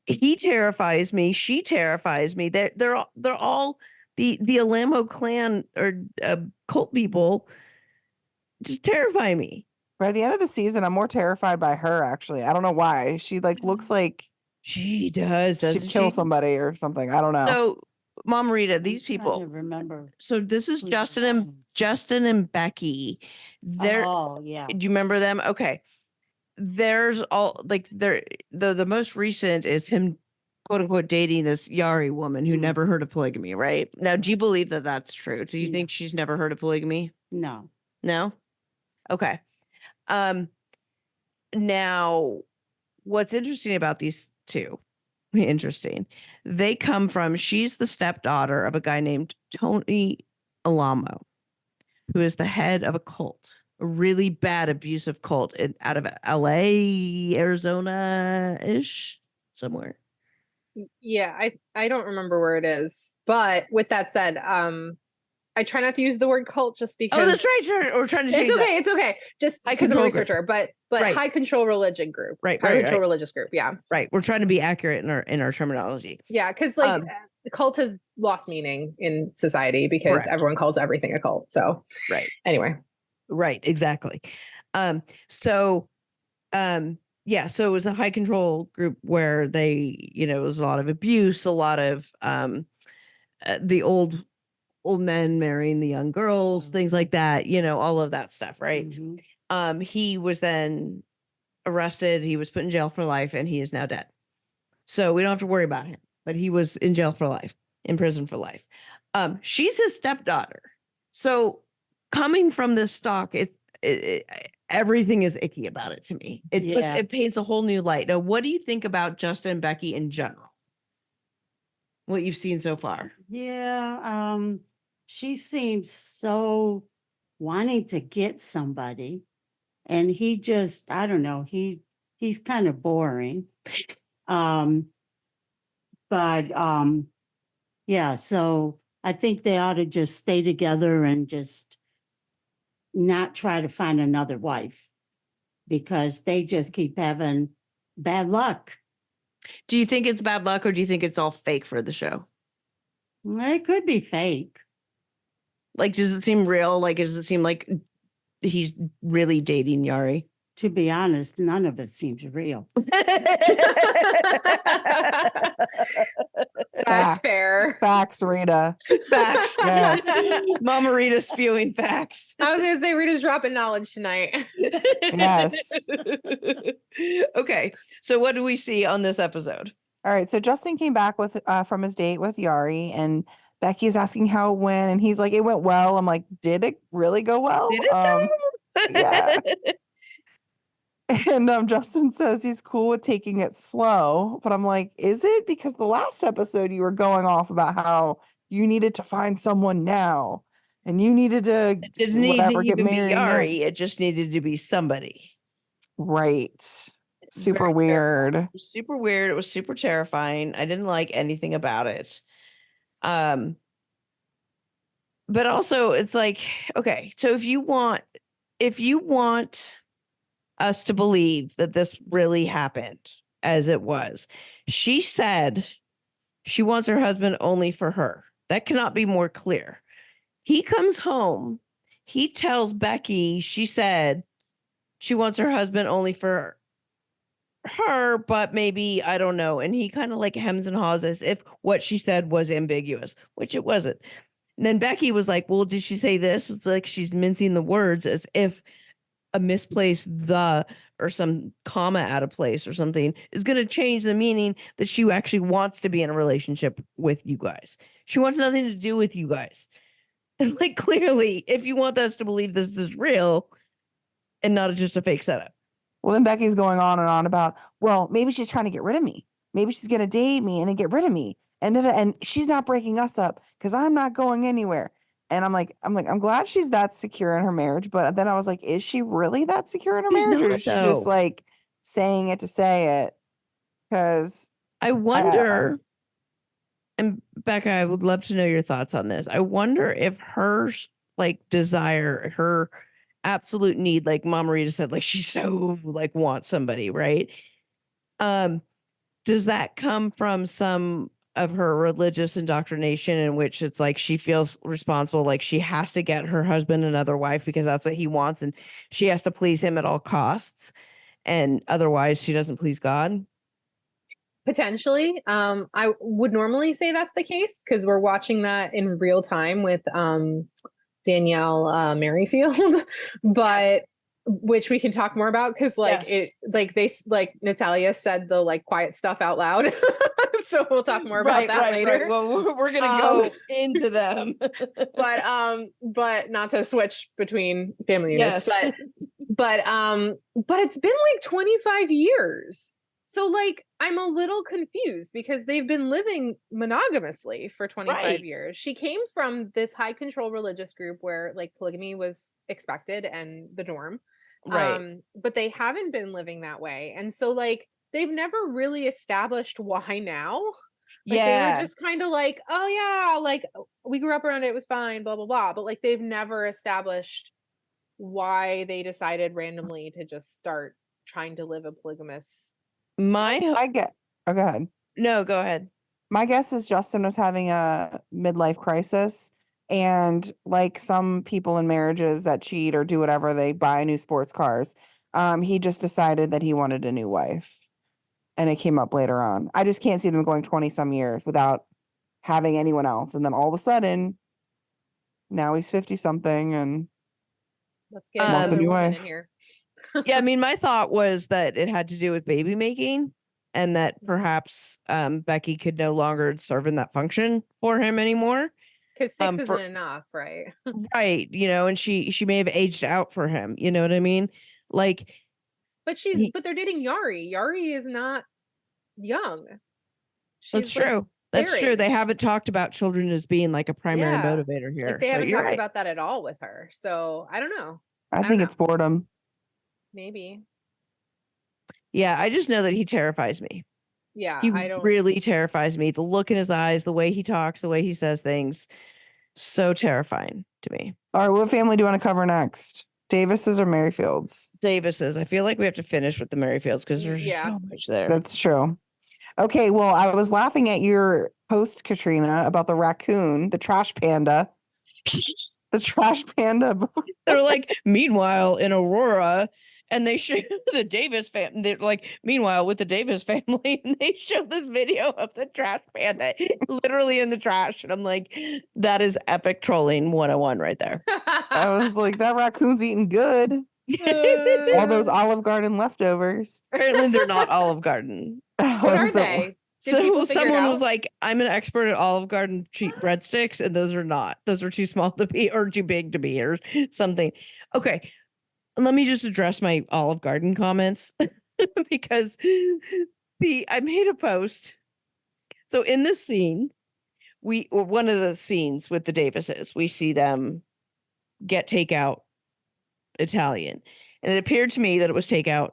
He terrifies me. She terrifies me. They're all the Alamo clan or cult people just terrify me. by the end of the season, I'm more terrified by her. Actually, I don't know why. She like looks like She does, doesn't she'd kill she? somebody or something. I don't know. So, Mom Rita, I'm these trying people. to remember. So this is who the Justin Ryans- and Becky. They're Oh, yeah. Do you remember them? Okay. There's all like the most recent is him quote unquote dating this Yari woman who Mm. never heard of polygamy, right? Now, do you believe that that's true? Do you No. think she's never heard of polygamy? No. No? Okay. Um Now what's interesting about these two, interesting, they come from, she's the stepdaughter of a guy named Tony Alamo, who is the head of a cult, a really bad abusive cult out of LA, Arizona ish, somewhere. Yeah, I don't remember where it is. But with that said, I try not to use the word cult just because Oh, that's right. Sure. We're trying to change it's that. okay. It's okay. Just High because I'm a control group. researcher, but Right. high control religion group. Right, High right, control right. religious group. Yeah. Right. We're trying to be accurate in our terminology. Yeah. Because like Um, the cult has lost meaning in society because Correct. everyone calls everything a cult. So Right. anyway. Right, exactly. So yeah, so it was a high control group where they, it was a lot of abuse, a lot of the old men marrying the young girls, things like that, all of that stuff, right? Mhm. He was then arrested, he was put in jail for life, and he is now dead. So we don't have to worry about him, but he was in jail for life, in prison for life. She's his stepdaughter. So coming from this stock, everything is icky about it to me. Yeah. It paints a whole new light. Now, what do you think about Justin and Becky in general? What you've seen so far? Yeah. She seems so wanting to get somebody. And he just, I don't know, he's kind of boring. But yeah, so I think they ought to just stay together and just not try to find another wife because they just keep having bad luck. Do you think it's bad luck or do you think it's all fake for the show? It could be fake. Like, does it seem real? Like, does it seem like he's really dating Yari? To be honest, none of it seems real. That's fair. Facts, Rita. Facts. Yes. Mama Rita spewing facts. I was gonna say Rita's dropping knowledge tonight. Yes. Okay. So what do we see on this episode? All right. So Justin came back with from his date with Yari, and Becky's asking how it went, and he's like, "It went well." I'm like, "Did it really go well?" Did it though? Yeah. And Justin says he's cool with taking it slow, but I'm like, is it? Because the last episode you were going off about how you needed to find someone now, and you needed to It didn't need to whatever get even be married now. Yari. It just needed to be somebody. Right. Super Very weird. It was super weird. It was super terrifying. I didn't like anything about it. But also it's like, okay, so if you want us to believe that this really happened as it was, she said she wants her husband only for her. That cannot be more clear. He comes home, he tells Becky she said she wants her husband only for her, but maybe, I don't know. And he kind of like hems and haws as if what she said was ambiguous, which it wasn't. And then Becky was like, well, did she say this? It's like she's mincing the words as if a misplaced the or some comma out of place or something is going to change the meaning that she actually wants to be in a relationship with you guys. She wants nothing to do with you guys. And like, clearly, if you want us to believe this is real and not just a fake setup. Well, then Becky's going on and on about, well, maybe she's trying to get rid of me. Maybe she's going to date me and then get rid of me. And she's not breaking us up because I'm not going anywhere. And I'm glad she's that secure in her marriage. But then I was like, is she really that secure in her She's marriage? Or not, is she just though. like saying it to say it? Because I wonder, and Becca, I would love to know your thoughts on this. I wonder if her like desire, her absolute need, like Mama Rita said, like she so like wants somebody, right? Um, does that come from some of her religious indoctrination in which it's like she feels responsible, like she has to get her husband another wife because that's what he wants, and she has to please him at all costs, and otherwise she doesn't please God? Potentially. I would normally say that's the case because we're watching that in real time with Danielle Merrifield, but which we can talk more about because like Natalia said the like quiet stuff out loud. So we'll talk more about that later. Well, we're gonna go into them. But not to switch between family units, Yes. but it's been like 25 years. So like I'm a little confused because they've been living monogamously for 25 Right. years. She came from this high control religious group where like polygamy was expected and the norm. Right. But they haven't been living that way. And so like they've never really established why now. Like they were Yeah. just kind of like, oh yeah, like we grew up around it, it was fine, blah blah blah. But like they've never established why they decided randomly to just start trying to live a polygamous. I get. Oh, go ahead. No, go ahead. My guess is Justin was having a midlife crisis. And like some people in marriages that cheat or do whatever, they buy new sports cars. He just decided that he wanted a new wife. And it came up later on. I just can't see them going 20 some years without having anyone else. And then all of a sudden, now he's 50 something and Let's get Wants a another new woman in wife. here. Yeah, I mean, my thought was that it had to do with baby making and that perhaps Becky could no longer serve in that function for him anymore. Because 6 isn't for- enough, right? Right, and she may have aged out for him, you know what I mean? Like, But they're dating Yari. Yari is not young. that's She's like true. That's their true. They age. haven't talked about children as being like a primary Yeah. motivator here. Like they So haven't you're talked right. about that at all with her. So I don't know. I don't think know. it's boredom. Maybe. Yeah, I just know that he terrifies me. Yeah, He I don't. really terrifies me. The look in his eyes, the way he talks, the way he says things, so terrifying to me. All right, what family do you want to cover next? Davis's or Merrifields? Davis's. I feel like we have to finish with the Merrifields because there's just Yeah. so much there. That's true. Okay, well, I was laughing at your post, Katrina, about the raccoon, the trash panda. The trash panda. They're like, meanwhile, in Aurora, and they show the Davis family. They're like, meanwhile, with the Davis family, and they show this video of the trash panda literally in the trash. And I'm like, that is epic trolling 101 right there. I was like, that raccoon's eating good. All those Olive Garden leftovers. Apparently, they're not Olive Garden. What are they? Did people So figure it someone out? was like, I'm an expert at Olive Garden cheap breadsticks, and those are not. Those are too small to be or too big to be or something. Okay. Let me just address my Olive Garden comments because I made a post. So in this scene, or one of the scenes with the Davises, we see them get takeout Italian. And it appeared to me that it was takeout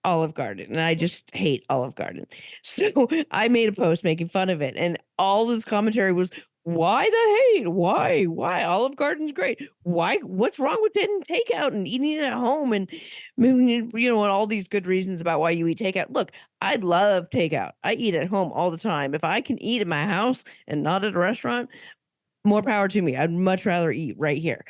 Olive Garden, and I just hate Olive Garden. So I made a post making fun of it, and all this commentary was, why the hate? Why Olive Garden's great? Why? What's wrong with getting takeout and eating it at home? And and all these good reasons about why you eat takeout. Look, I love takeout. I eat at home all the time. If I can eat at my house and not at a restaurant, more power to me. I'd much rather eat right here.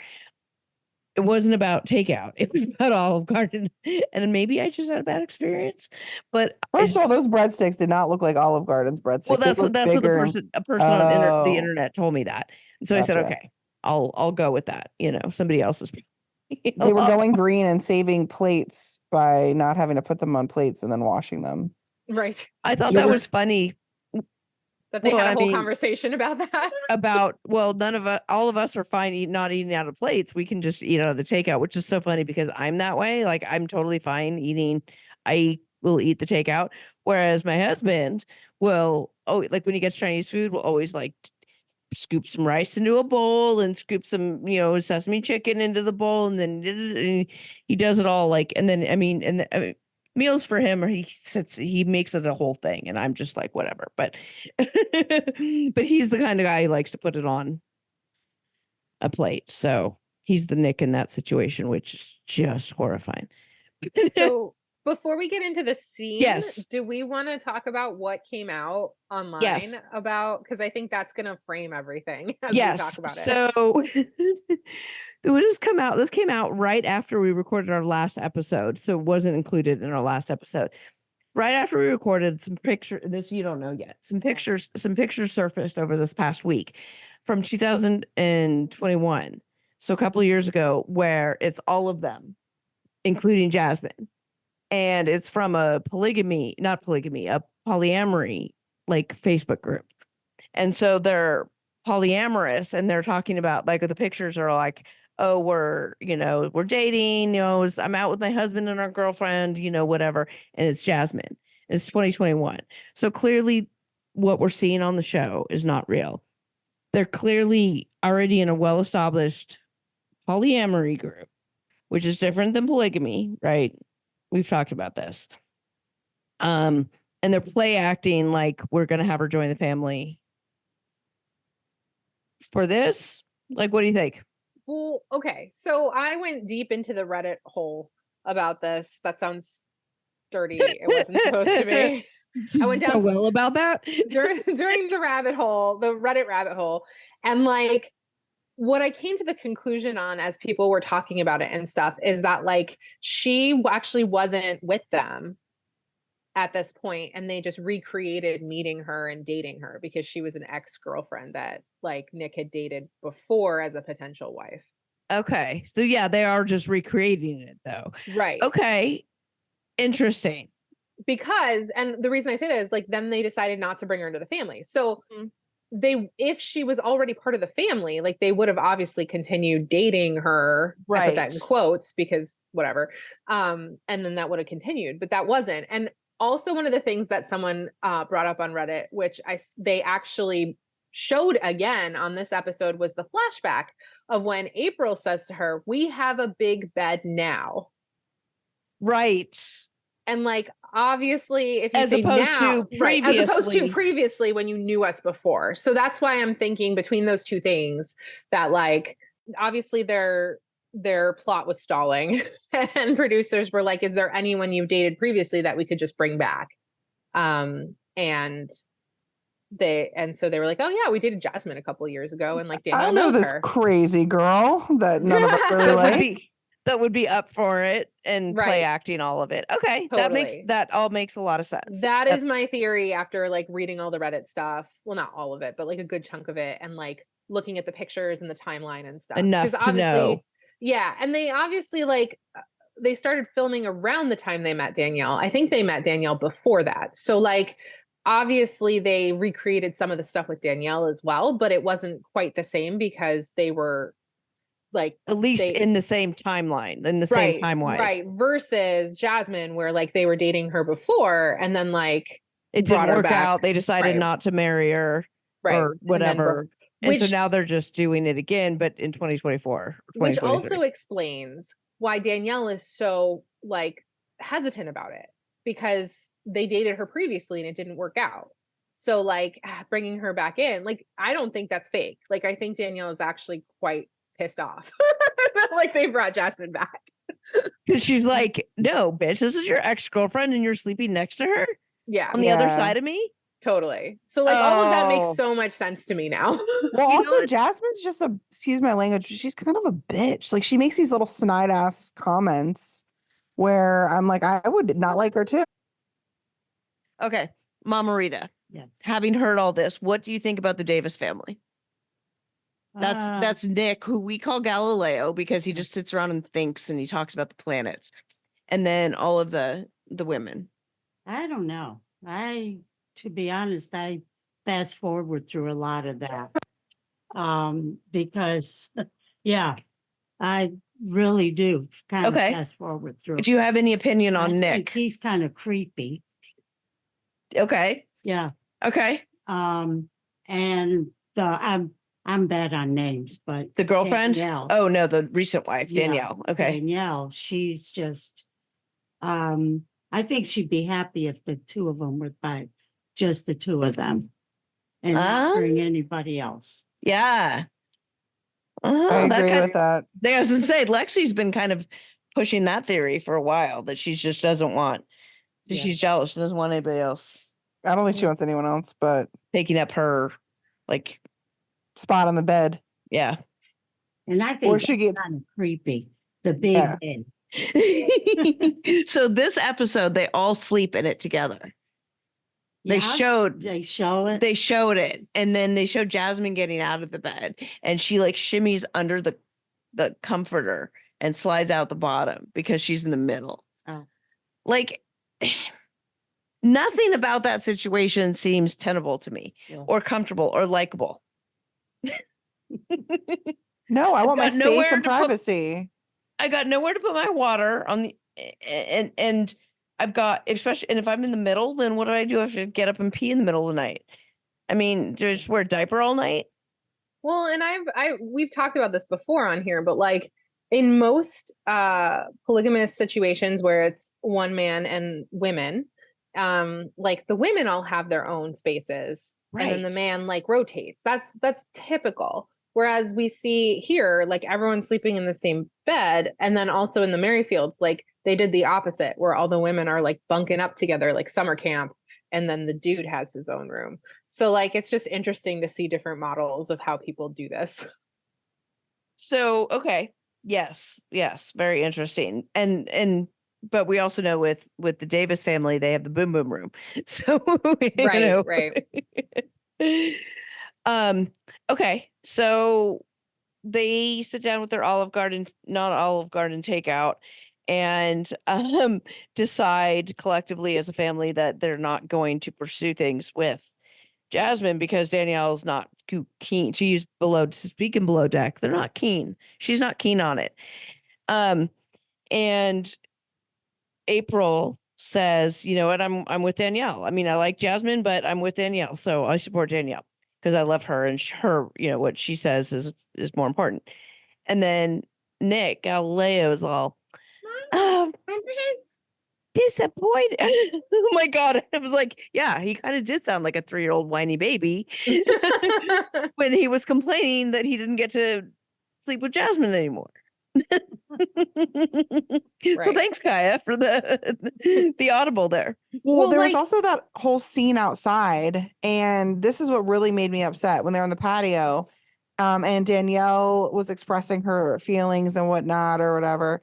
It wasn't about takeout. It was about Olive Garden. And maybe I just had a bad experience. But First of all, those breadsticks did not look like Olive Garden's breadsticks. well, that's what the person on the Oh. internet told me that. And so I said, Gotcha. okay, I'll go with that. Somebody else's. They were going green and saving plates by not having to put them on plates and then washing them. Right. I thought You that ever was funny. That they Well, had a I whole mean, conversation about that. about none of us, all of us are fine not eating out of plates. We can just eat out of the takeout, which is so funny because I'm that way. Like I'm totally fine eating. I will eat the takeout, whereas my husband will, oh, like when he gets Chinese food, will always like scoop some rice into a bowl and scoop some, sesame chicken into the bowl, and then and he does it all like, and then meals for him, or he makes it a whole thing, and I'm just like whatever. But but he's the kind of guy who likes to put it on a plate, so he's the Nick in that situation, which is just horrifying. So before we get into the scene, Yes. do we want to talk about what came out online Yes. about? Because I think that's going to frame everything as we talk Yes. about it. So this came out right after we recorded our last episode. So it wasn't included in our last episode. Right after we recorded some picture, this you don't know yet. Some pictures surfaced over this past week from 2021. So a couple of years ago, where it's all of them, including Jasmine. And it's from a polyamory, like Facebook group. And so they're polyamorous, and they're talking about, like, the pictures are like, oh, we're dating, I'm out with my husband and our girlfriend, whatever. And it's Jasmine. It's 2021. So clearly what we're seeing on the show is not real. They're clearly already in a well-established polyamory group, which is different than polygamy, right? We've talked about this. And they're play acting like we're going to have her join the family for this. Like, what do you think? Well, okay. So I went deep into the Reddit hole about this. That sounds dirty. It wasn't supposed to be. I went down well about that during the Reddit rabbit hole. And like what I came to the conclusion on as people were talking about it and stuff is that like she actually wasn't with them at this point, and they just recreated meeting her and dating her because she was an ex-girlfriend that like Nick had dated before as a potential wife. Okay. So yeah, they are just recreating it though. Right. Okay. Interesting. Because, and the reason I say that is like then they decided not to bring her into the family. So if she was already part of the family, like they would have obviously continued dating her. I put that in quotes because whatever. And then that would have continued, but that wasn't. And also one of the things that someone brought up on Reddit, which they actually showed again on this episode, was the flashback of when April says to her, "We have a big bed now." Right. And like, obviously, if you as say opposed now, to right, as opposed to previously. previously when you knew us before. So that's why I'm thinking between those two things that like, obviously their plot was stalling and producers were like, is there anyone you've dated previously that we could just bring back? And so they were like, oh yeah, we dated Jasmine a couple of years ago, and like I Danielle know knows this her. crazy girl that none of us really like. That would be up for it and play Right. acting all of it. Okay. Totally. That all makes a lot of sense. That is my theory after like reading all the Reddit stuff. Well, not all of it, but like a good chunk of it, and like looking at the pictures and the timeline and stuff. Enough to know. Yeah. And they obviously like they started filming around the time they met Danielle. I think they met Danielle before that. So like obviously they recreated some of the stuff with Danielle as well, but it wasn't quite the same because they were like at least in the same timeline, in the same time wise. Right. Versus Jasmine, where like they were dating her before and then like it didn't work out. They decided not to marry her or whatever. And so now they're just doing it again, but in 2024. Which also explains why Danielle is so like hesitant about it, because they dated her previously and it didn't work out. So like bringing her back in, like, I don't think that's fake. Like, I think Danielle is actually quite pissed off. Like they brought Jasmine back. Because she's like, no, bitch, this is your ex-girlfriend and you're sleeping next to her? Yeah. On the other side of me? Totally. So like all of that makes so much sense to me now. Well, also Jasmine's just excuse my language, she's kind of a bitch. Like she makes these little snide ass comments where I'm like, I would not like her too. Okay. Mama Rita. Yes. Having heard all this, what do you think about the Davis family? That's Nick, who we call Galileo because he just sits around and thinks and he talks about the planets. And then all of the women. I don't know. To be honest, I fast forward through a lot of that. Because yeah, I really do kind of Okay. fast forward through. Do you have any opinion I on think Nick? he's kind of creepy. Okay. Yeah. Okay. And I'm bad on names, but The girlfriend? Danielle. Oh no, the recent wife, Yeah, Danielle. Okay. Danielle, she's just I think she'd be happy if the two of them were by just the two of them and not bring anybody else. Yeah. I agree with that. I was gonna say Lexi's been kind of pushing that theory for a while that she just doesn't want. Yeah. She's jealous. She doesn't want anybody else I don't think she wants anyone else, but taking up her like spot on the bed. yeah. And I Or think she that's gets kind of creepy. The big Yeah. bed. So this episode, they all sleep in it together. They Yeah, showed they show it. They showed it, and then they showed Jasmine getting out of the bed, and she like shimmies under the comforter and slides out the bottom because she's in the middle. Oh. Like nothing about that situation seems tenable to me, Yeah. or comfortable, or likable. No, I want my got nowhere space and to put- privacy. I got nowhere to put my water on the and I've got especially and if I'm in the middle, then what do I do? I have to get up and pee in the middle of the night. I mean, do I just wear a diaper all night? Well, and we've talked about this before on here, but like in most polygamous situations where it's one man and women, like the women all have their own spaces, and then the Right. man like rotates. That's typical. Whereas we see here, like everyone's sleeping in the same bed, and then also in the Merrifields, like they did the opposite, where all the women are like bunking up together, like summer camp, and then the dude has his own room. So like it's just interesting to see different models of how people do this. So, okay. Yes, very interesting. And but we also know with the Davis family, they have the boom boom room. So, Right. Okay. So they sit down with their not Olive Garden takeout, and decide collectively as a family that they're not going to pursue things with Jasmine because Danielle's not keen to speak in below deck. They're not keen. She's not keen on it. And April says, you know what, I'm with Danielle. I mean, I like Jasmine, but I'm with Danielle. So I support Danielle because I love her, and her, what she says is more important. And then Nick Galileo is all, I'm disappointed. Oh my God. I was like, yeah, he kind of did sound like a 3-year-old whiny baby when he was complaining that he didn't get to sleep with Jasmine anymore. So thanks, Kaya, for the audible there. Well, there was also that whole scene outside, and this is what really made me upset when they're on the patio. And Danielle was expressing her feelings and whatnot or whatever.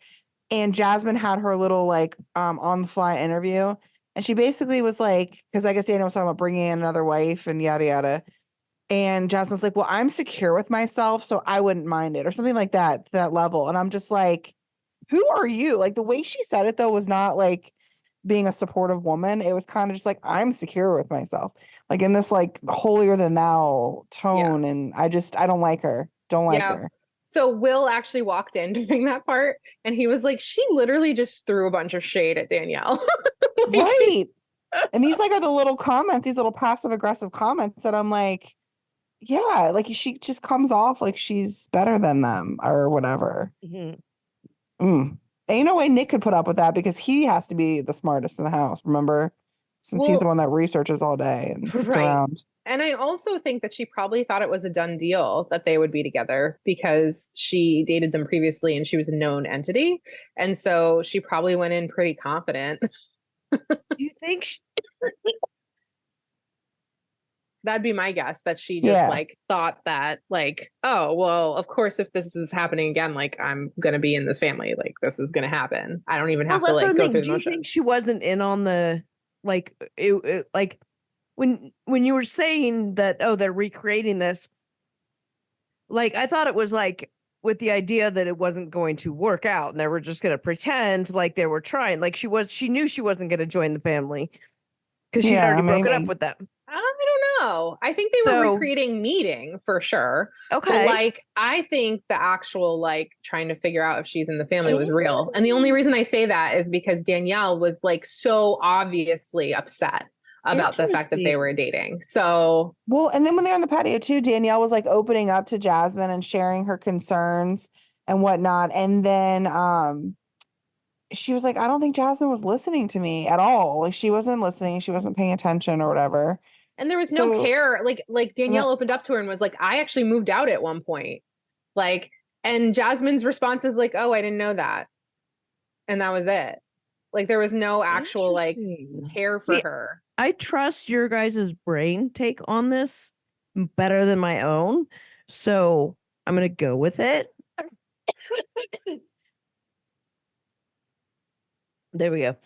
And Jasmine had her little like on the fly interview. And she basically was like, because I guess Danielle was talking about bringing in another wife and yada yada. And Jasmine was like, well, I'm secure with myself, so I wouldn't mind it, or something like that, to that level. And I'm just like, who are you? Like the way she said it though was not like being a supportive woman. It was kind of just like, I'm secure with myself, like in this like holier than thou tone. And I don't like her. Don't like her. So Will actually walked in during that part, and he was like, she literally just threw a bunch of shade at Danielle. Right. And these like are the little comments, these little passive aggressive comments that I'm like, yeah, like she just comes off like she's better than them or whatever. Ain't no way Nick could put up with that because he has to be the smartest in the house, remember? Since he's the one that researches all day and sits around. And I also think that she probably thought it was a done deal that they would be together because she dated them previously and she was a known entity. And so she probably went in pretty confident. You think that'd be my guess, that she just like thought that like, oh, well, of course, if this is happening again, like I'm going to be in this family, like this is going to happen. I don't even have to like go through the motions. Do you think she wasn't in on the, like, like when you were saying that, oh, they're recreating this, like, I thought it was like with the idea that it wasn't going to work out and they were just going to pretend like they were trying, like she knew she wasn't going to join the family because she'd already broken up with them. I don't know. I think they were So- recreating meeting for sure. But Okay. like, I think the actual like trying to figure out if she's in the family was real. And the only reason I say that is because Danielle was like so obviously upset about the fact that they were dating. So Well, and then when they're on the patio too, Danielle was like opening up to Jasmine and sharing her concerns and whatnot. And then she was like, I don't think Jasmine was listening to me at all. Like she wasn't listening, she wasn't paying attention or whatever. and there was no So- care. Like Danielle opened up to her and was like, I actually moved out at one point. Like, and Jasmine's response is like, oh, I didn't know that. And that was it. Like there was no actual like Interesting. care for See, her. I trust your guys' brain take on this better than my own. So I'm going to go with it. There we go.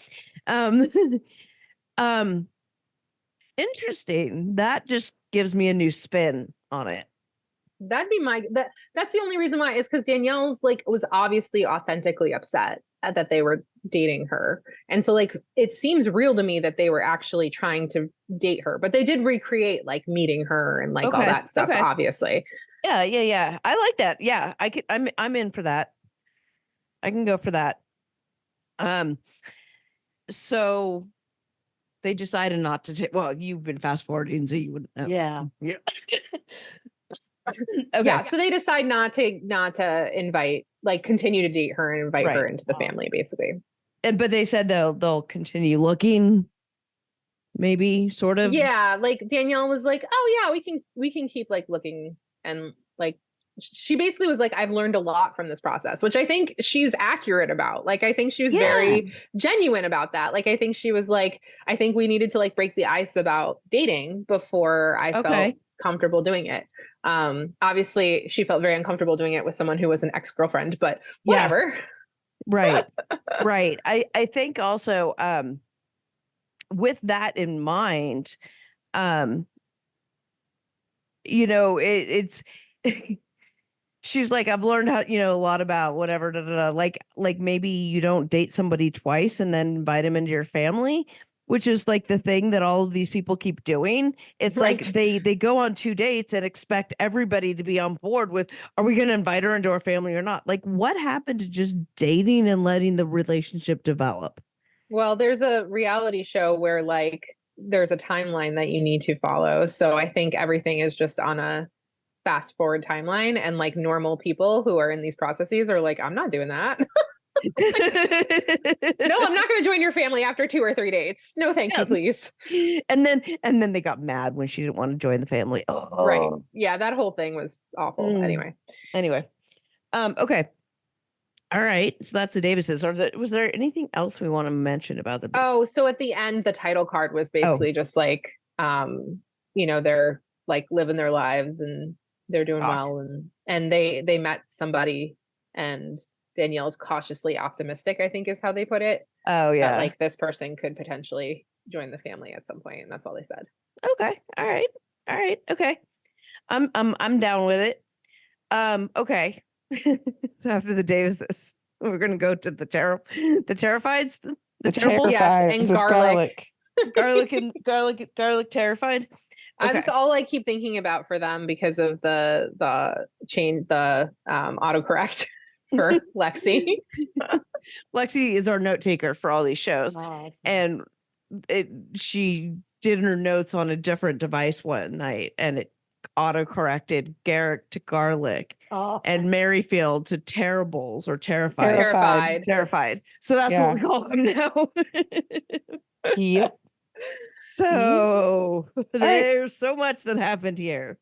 Um, interesting. That just gives me a new spin on it. That'd be that's the only reason why is because Danielle's like was obviously authentically upset that they were dating her. And so like it seems real to me that they were actually trying to date her, but they did recreate like meeting her and like all Okay, that stuff, okay. obviously. Yeah. I like that. Yeah, I'm in for that. I can go for that. So they decided not to take. Well, you've been fast forwarding, so you wouldn't know. Yeah. Yeah. Okay. Yeah. So they decide not to invite, like continue to date her and invite her Right. into the family, basically. But they said they'll continue looking. Maybe sort of. Yeah, like Danielle was like, "Oh yeah, we can keep like looking," and like she basically was like, "I've learned a lot from this process," which I think she's accurate about. Like I think she was very genuine about that. Like I think she was like, "I think we needed to like break the ice about dating before I felt comfortable doing it." Obviously, she felt very uncomfortable doing it with someone who was an ex-girlfriend, but whatever. Right. Right. I think also with that in mind, you know, it's she's like, I've learned how, you know, a lot about whatever, like maybe you don't date somebody twice and then invite them into your family, which is like the thing that all of these people keep doing. It's like they go on 2 dates and expect everybody to be on board with, are we going to invite her into our family or not? Like what happened to just dating and letting the relationship develop? Well, there's a reality show where like there's a timeline that you need to follow. So I think everything is just on a fast forward timeline, and like normal people who are in these processes are like, I'm not doing that. No, I'm not going to join your family after 2 or 3 dates. No, thank you, please. And then they got mad when she didn't want to join the family. Oh. Right. Yeah, that whole thing was awful. Anyway. Okay. All right. So that's the Davises. Was there anything else we want to mention about the Oh, so at the end, the title card was basically just like, you know, they're like living their lives and they're doing well, and they met somebody, and Danielle's cautiously optimistic, I think is how they put it. Oh yeah. That like this person could potentially join the family at some point, and that's all they said. Okay. All right. Okay. I'm down with it. Okay. So after the Davises, we're gonna go to the Terrifieds, the Terribles. Yes, and with garlic. garlic terrified. Okay. That's all I keep thinking about for them because of the autocorrect for Lexi. Lexi is our note taker for all these shows, and she did her notes on a different device one night, and it auto-corrected Garrick to garlic and Merrifield to terribles or terrified. So that's what we call them now. Yep. So there's so much that happened here.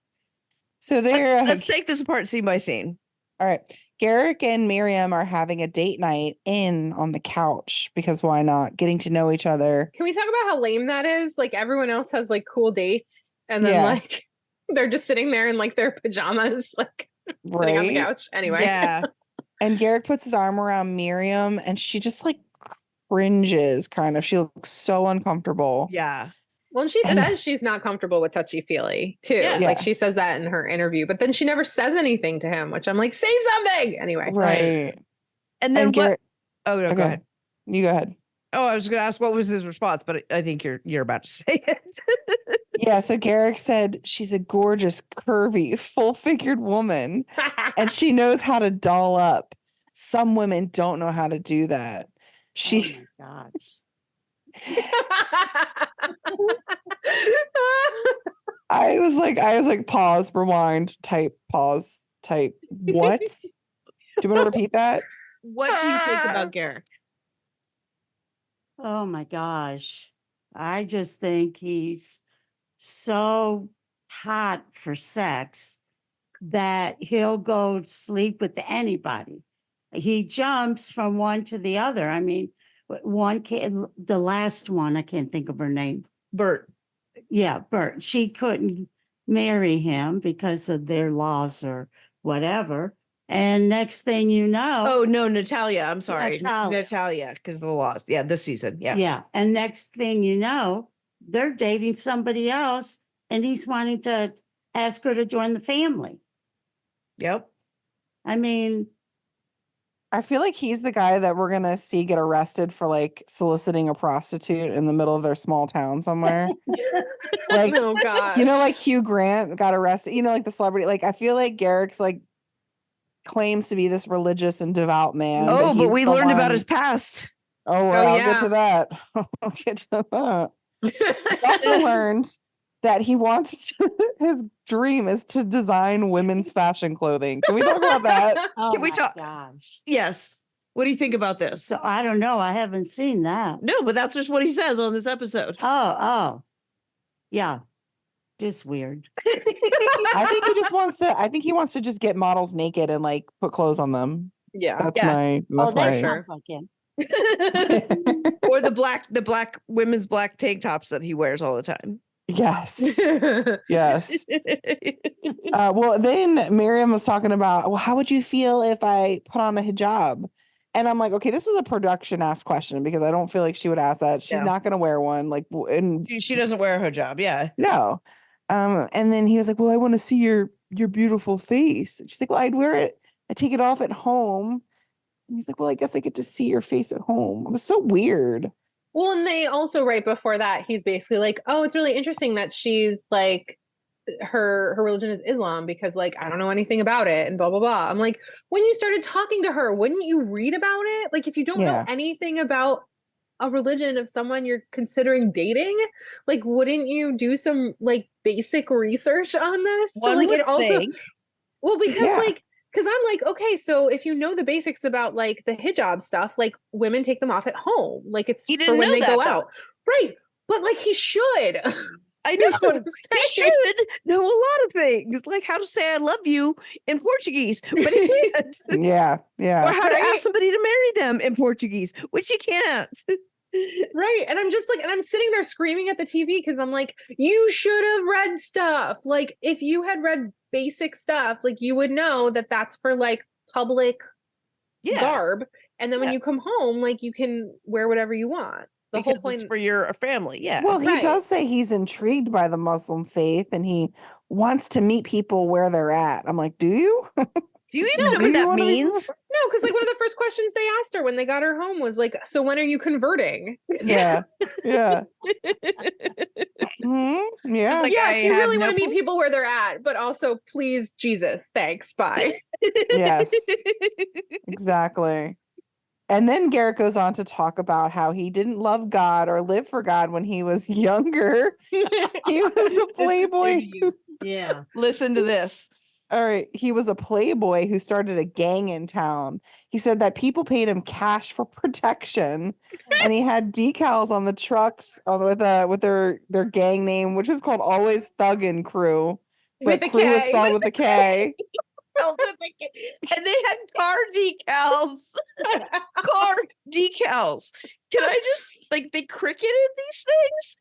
So let's take this apart scene by scene. All right. Garrick and Miriam are having a date night on the couch because why not? Getting to know each other. Can we talk about how lame that is? Like everyone else has like cool dates, and then like they're just sitting there in like their pajamas, like sitting on the couch. Anyway. Yeah. And Garrick puts his arm around Miriam and she just like cringes kind of. She looks so uncomfortable. Yeah. Well, and she says she's not comfortable with touchy-feely too. Yeah. Like she says that in her interview, but then she never says anything to him, which I'm like, say something anyway. Right. And then Garrick, Oh no, go ahead. You go ahead. Oh, I was going to ask what was his response, but I think you're about to say it. Yeah, so Garrick said she's a gorgeous, curvy, full-figured woman, and she knows how to doll up. Some women don't know how to do that. Oh She my gosh. I was like, pause, rewind, type, pause, type. What? Do you want to repeat that? What do you think about Garrick? Oh my gosh. I just think he's so hot for sex that he'll go sleep with anybody. He jumps from one to the other. I mean, one kid, the last one, I can't think of her name. Bert. Yeah, Bert. She couldn't marry him because of their laws or whatever. And next thing you know, Oh no, Natalia. I'm sorry. Natalia. Natalia, because of the loss. Yeah, this season. Yeah. yeah. And next thing you know, they're dating somebody else and he's wanting to ask her to join the family. Yep. I mean, I feel like he's the guy that we're gonna see get arrested for like soliciting a prostitute in the middle of their small town somewhere. Like, Oh god. you know, like Hugh Grant got arrested, you know, like the celebrity. Like, I feel like Garrick's like claims to be this religious and devout man. Oh, but he's we the learned about one- his past. Oh, well, I'll yeah. get to that. I'll get to that. We also learned that he wants to, his dream is to design women's fashion clothing. Can we talk about that? oh Can we my talk- gosh. Yes. What do you think about this? So I don't know. I haven't seen that. No, but that's just what he says on this episode. Oh. Yeah. Just weird. I think he just wants to. I think he wants to just get models naked and like put clothes on them. Yeah. That's Yeah. my. That's that my. sure. sounds like him. Or the black women's black tank tops that he wears all the time. Yes. Yes. Well, then Miriam was talking about, well, how would you feel if I put on a hijab? And I'm like, okay, this is a production asked question because I don't feel like she would ask that. She's Yeah. not going to wear one. Like, and She doesn't wear her hijab. Yeah. no. And then he was like, well, I want to see your beautiful face. And she's like, well, I'd wear it. I take it off at home. And he's like, well, I guess I get to see your face at home. It was so weird. Well, and they also right before that, he's basically like, "Oh, it's really interesting that she's like her religion is Islam because like I don't know anything about it and blah blah blah." I'm like, when you started talking to her, wouldn't you read about it? Like if you don't know Yeah. anything about a religion of someone you're considering dating, like wouldn't you do some like basic research on this? One so like would it also think. well because Yeah. like because I'm like, okay, so if you know the basics about like the hijab stuff, like women take them off at home. Like it's He for didn't when know they that, go though. out. Right. But like he should. I That's what know. I'm He saying. should know a lot of things, like how to say "I love you" in Portuguese, but he can't. Yeah. Yeah. Or how to Right? ask somebody to marry them in Portuguese, which he can't. Right. And I'm just like, and I'm sitting there screaming at the TV because I'm like, you should have read stuff. Like, if you had read basic stuff, like you would know that that's for like public Yeah, garb. And then when Yeah. you come home, like you can wear whatever you want. The because whole point. it's for your family. Yeah. Well, he Right. does say he's intrigued by the Muslim faith and he wants to meet people where they're at. I'm like, do you? Do you Do even know you what that wanna be- means? No, because like one of the first questions they asked her when they got her home was like, so when are you converting? Yeah. Yeah. Mhm. Yeah. Like, yes, I you have really no want to meet clue. people where they're at, but also please, Jesus, thanks, bye. Yes. Exactly. And then Garrett goes on to talk about how he didn't love God or live for God when he was younger. He was a playboy. Yeah. Listen to this. All right. He was a playboy who started a gang in town. He said that people paid him cash for protection, and he had decals on the trucks with their gang name, which is called Always Thuggin' Crew. With But a crew is K. spelled with a K. And they had car decals. Car decals. Can I just like they cricketed these things?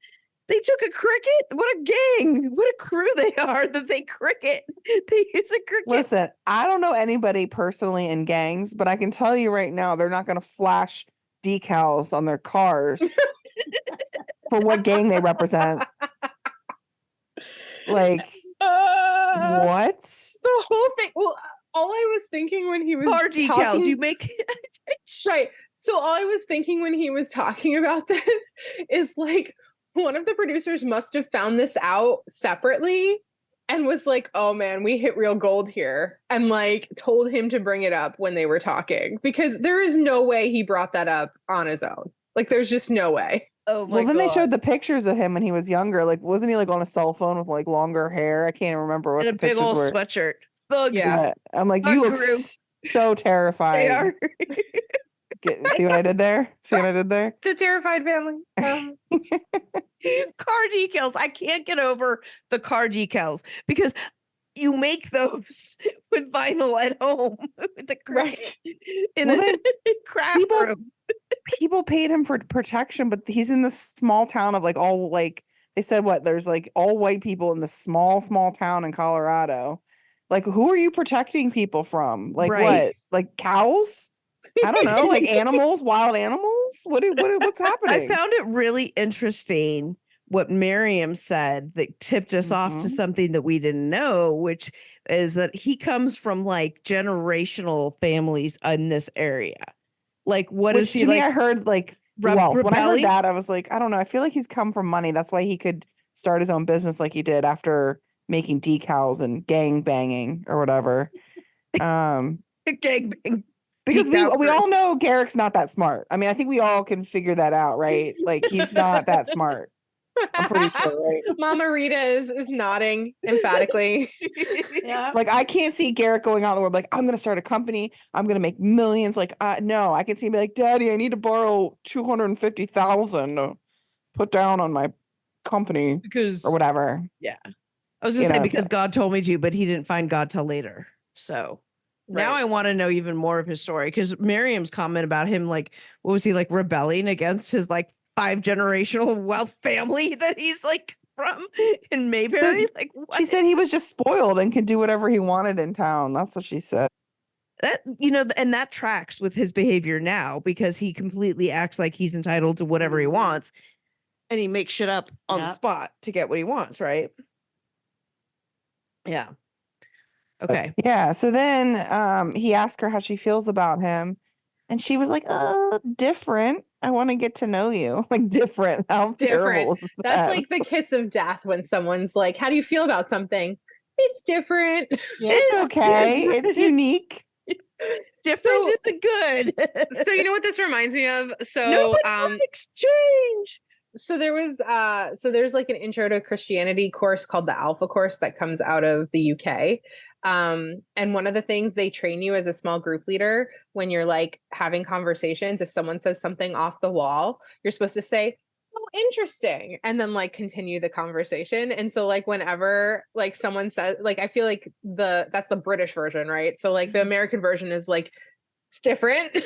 They took a cricket. What a gang! What a crew they are that they cricket. They use a cricket. Listen, I don't know anybody personally in gangs, but I can tell you right now, they're not going to flash decals on their cars for what gang they represent. Like, what? The whole thing. Well, all I was thinking when he was car decals. talking- You make right. So all I was thinking when he was talking about this is like, one of the producers must have found this out separately and was like, oh man, we hit real gold here. And like told him to bring it up when they were talking, because there is no way he brought that up on his own. Like there's just no way. Oh my Well, then they God. showed the pictures of him when he was younger. Like, wasn't he like on a cell phone with like longer hair? I can't remember what And the a big pictures old were. sweatshirt. Thug. Yeah. Yeah. I'm like, Thug you look group. so They terrified. are. See what I did there? See what I did there? The terrified family. Car decals. I can't get over the car decals because you make those with vinyl at home with the Right. in Well, a then craft people- room. People paid him for protection, but he's in this small town of like all like they said what there's like all white people in this small town in Colorado. Like, who are you protecting people from? Like Right. what? Like cows? I don't know, like animals, wild animals? What's happening? I found it really interesting what Miriam said that tipped us off to Mhm. something that we didn't know, which is that he comes from like generational families in this area. Like, what is Which he to me, like? I heard like wealth. When I heard rebelling? that, I was like, I don't know. I feel like he's come from money. That's why he could start his own business like he did after making decals and gang banging or whatever. Gangbang. Because we Decal crew. all know Garrick's not that smart. I mean, I think we all can figure that out, right? Like he's not that smart. I'm pretty sure, right? Mama Rita is nodding emphatically. Yeah. Like I can't see Garrick going out in the world like I'm gonna start a company. I'm gonna make millions. Like no, I can see him be like, Daddy, I need to borrow 250,000 to put down on my company Because or whatever. I was gonna You say know, because so- God told me to, but he didn't find God till later. So now Right. I want to know even more of his story because Miriam's comment about him, like, what was he like rebelling against his like 5 generational wealth family that he's like from in Mayberry? Like, what? She said he was just spoiled and could do whatever he wanted in town. That's what she said. That, and that tracks with his behavior now because he completely acts like he's entitled to whatever he Mhm. wants and he makes shit up on the Yep. spot to get what he wants, right? Yeah. Okay. Yeah. So then he asked her how she feels about him. And she was like, different. I want to get to know you. Like different. How terrible is That's that? like the kiss of death when someone's like, how do you feel about something? It's different. It's okay. It's unique. Different So- is the good. So you know what this reminds me of? So Nobody's on exchange. so there's like an intro to Christianity course called the Alpha course that comes out of the UK. And one of the things they train you as a small group leader when you're like having conversations, if someone says something off the wall, you're supposed to say, oh, interesting, and then like continue the conversation. And so like whenever like someone says, like, I feel like that's the British version, right? So like the American version is like, it's different.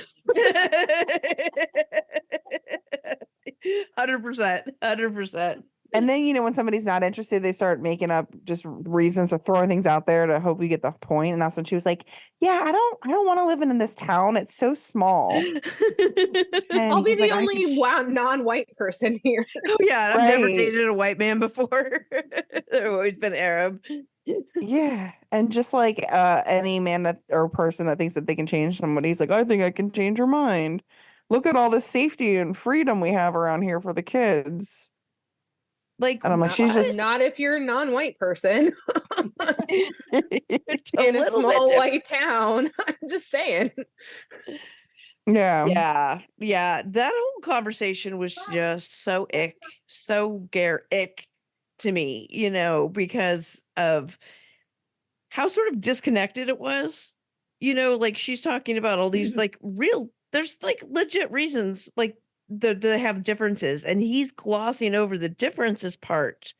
100%. And then, when somebody's not interested, they start making up just reasons or throwing things out there to hope we get the point. And that's when she was like, yeah, I don't want to live in this town. It's so small. And I'll be he's the like, "I only could non-white person here. Oh yeah, I've never Right. dated a white man before. They've always been Arab. Yeah. And just like any man that or person that thinks that they can change somebody, he's like, I think I can change your mind. Look at all the safety and freedom we have around here for the kids. Like, And I'm like, she's what? just Not if you're a non-white person It's a in a little bit small different. white town. I'm just saying. Yeah. Yeah. That whole conversation was just so ick to me, because of how sort of disconnected it was. Like she's talking about all these like there's like legit reasons like they have differences, and he's glossing over the differences part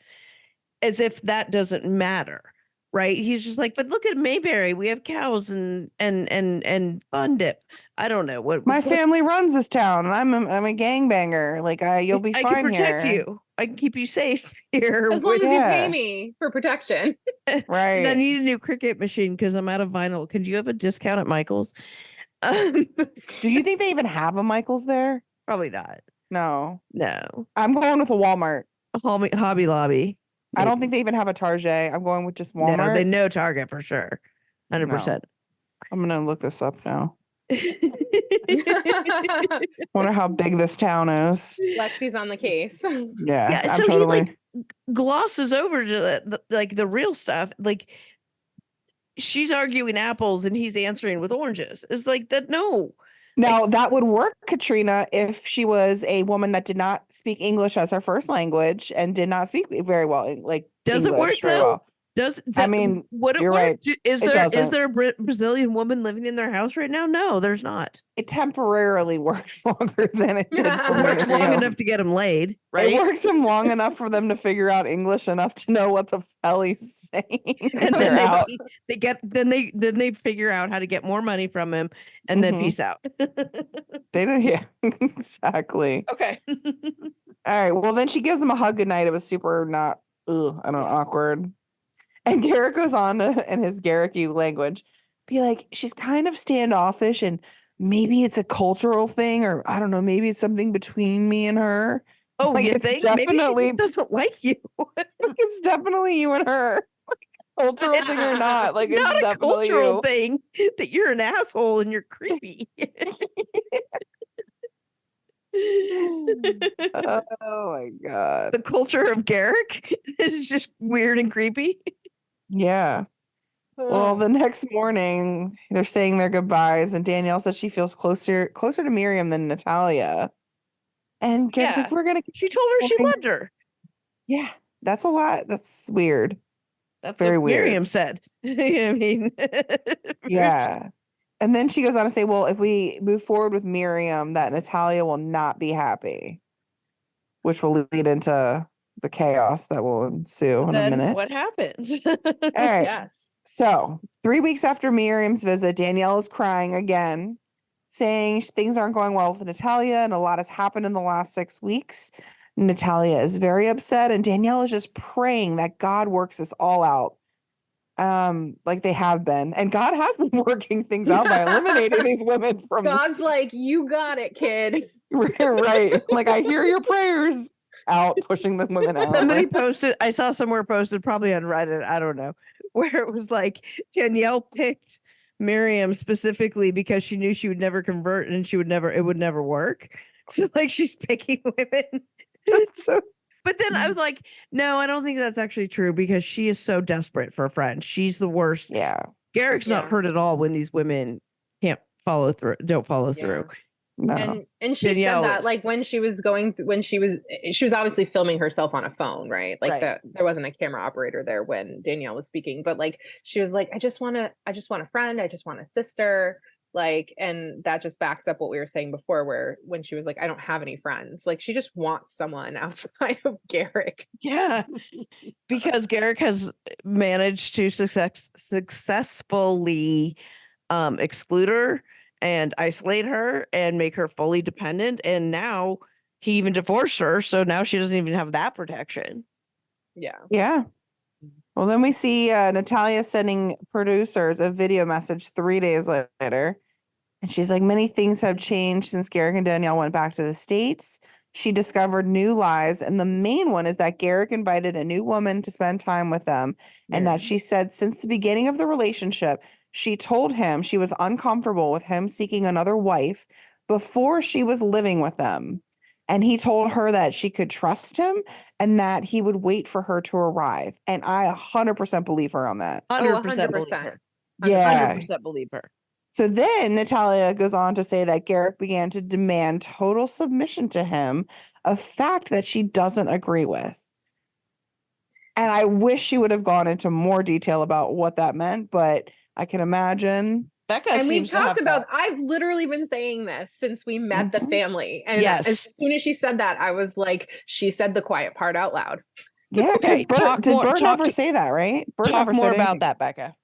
as if that doesn't matter. Right. He's just like, but look at Mayberry. We have cows and fun dip. I don't know what My family runs this town and I'm a gangbanger. Like you'll be I fine can protect here. you. I can keep you safe here. As long as you pay Yeah. me for protection. And I Right. need a new cricket machine because I'm out of vinyl. Can you have a discount at Michael's? Um, Do you think they even have a Michael's there? probably not. No. No. I'm going with a Walmart. Hobby Lobby. I don't maybe. think they even have a Target. I'm going with just No, Walmart. they know Target for sure. 100%. I'm gonna look this up now. Wonder how big this town is. Lexi's on the case. Yeah, Yeah, I'm so he totally. like glosses over to the real stuff. Like she's arguing apples and he's answering with oranges. It's like that. No, Now that would work, Katrina, if she was a woman that did not speak English as her first language and did not speak very well, like does it work English very though? well. I mean, would it you're work? right. Is It there doesn't. a Brazilian woman living in their house right now? No, there's not. It temporarily works longer than it did for It works long Miriam. enough to get him laid, It right? works him long enough for them to figure out English enough to know what the hell he's saying. And They're then out. they figure out how to get more money from him, and then Mhm. peace out. They don't. Yeah, exactly. Okay. All right. Well, then she gives him a hug goodnight. It was super not, I don't know, awkward. And Garrett goes on to, in his Garricky language, be like, she's kind of standoffish and maybe it's a cultural thing, or I don't know, maybe it's something between me and her. Oh, Like, you it's think maybe she definitely, just doesn't like you? it's definitely you and her. Cultural thing or not, like it's Not a definitely cultural you. thing that you're an asshole and you're creepy. Oh my god. The culture of Garrick is just weird and creepy. Yeah. Well, the next morning they're saying their goodbyes, and Danielle says she feels closer to Miriam than Natalia. And Garrett's like, Yeah. we're gonna keep She told her she going." loved her. Yeah, that's a lot. That's weird. That's Very what weird. Miriam said. I mean, Yeah. And then she goes on to say, well, if we move forward with Miriam, that Natalia will not be happy, which will lead into the chaos that will ensue in a then minute. what happens? All right. Yes. So 3 weeks after Miriam's visit, Danielle is crying again, saying things aren't going well with Natalia and a lot has happened in the last 6 weeks. Natalia is very upset, and Danielle is just praying that God works this all out. Like they have been. And God has been working things out by eliminating these women from God's like, you got it, kid. right. Like I hear your prayers out, pushing the women out. Somebody Like, posted, I saw somewhere posted, probably on Reddit, I don't know, where it was like Danielle picked Miriam specifically because she knew she would never convert and it would never work. So like she's picking women. so But then I was like, no, I don't think that's actually true because she is so desperate for a friend. She's the worst. yeah. Garrick's not Yeah. hurt at all when these women don't follow through. No. And she Danielle said that is. like when she was obviously filming herself on a phone, right? Like Right. there wasn't a camera operator there when Danielle was speaking, but like she was like, I just want a friend, I just want a sister. Like, and that just backs up what we were saying before, where when she was like, I don't have any friends, like she just wants someone outside of Garrick. Yeah, because Garrick has managed to successfully exclude her and isolate her and make her fully dependent. And now he even divorced her. So now she doesn't even have that protection. Yeah. Yeah. Well, then we see Natalia sending producers a video message 3 days later. And she's like, many things have changed since Garrick and Danielle went back to the States. She discovered new lies. And the main one is that Garrick invited a new woman to spend time with them. And that she said since the beginning of the relationship, she told him she was uncomfortable with him seeking another wife before she was living with them. And he told her that she could trust him and that he would wait for her to arrive. And I 100% believe her on that. 100% believe 100%. her. Yeah. 100% believe her. So then Natalia goes on to say that Garrick began to demand total submission to him, a fact that she doesn't agree with. And I wish she would have gone into more detail about what that meant, but I can imagine. Becca And we've seems to have talked about, that. I've literally been saying this since we met the Mhm. family. And Yes. as soon as she said that, I was like, she said the quiet part out loud. Yeah, because Okay, talk Bert, did more- Bert talk never to- say that, right? Bert Talk never more said about anything. that, Becca.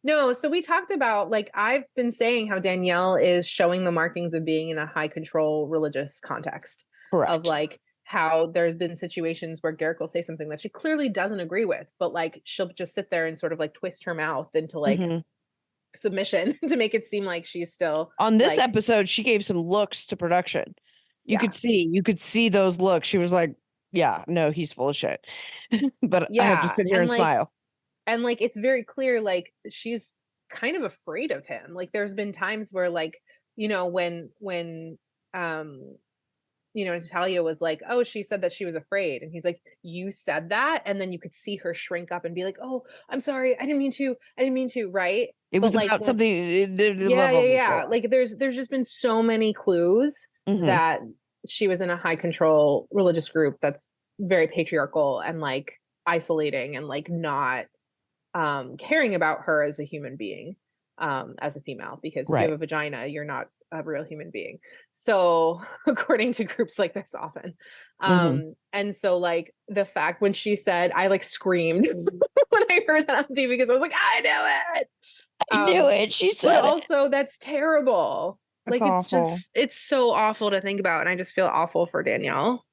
No, so we talked about, like, I've been saying how Danielle is showing the markings of being in a high control religious context. Correct. Of like how there's been situations where Garrick will say something that she clearly doesn't agree with, but like she'll just sit there and sort of like twist her mouth into like Mhm. submission to make it seem like she's still On this like, episode, she gave some looks to production. You Yeah. could see those looks. She was like, yeah, no, he's full of shit. But I have to Yeah, sit here and and, like, smile. and like it's very clear like she's kind of afraid of him. Like there's been times where like you know, when you know, Natalia was like, oh, she said that she was afraid. And he's like, you said that? And then you could see her shrink up and be like, oh, I'm sorry. I didn't mean to. I didn't mean to. Right. It was But like, about something. yeah. Like there's just been so many clues Mhm. that she was in a high control religious group that's very patriarchal and like isolating and like not caring about her as a human being, as a female, because if you have Right. a vagina, you're not a real human being. So according to groups like this often. Mhm. And so like the fact when she said, I like screamed when I heard that on TV because I was like, I knew it. I knew it. She But said it. also that's terrible. It's Like it's awful. just it's so awful to think about. And I just feel awful for Danielle.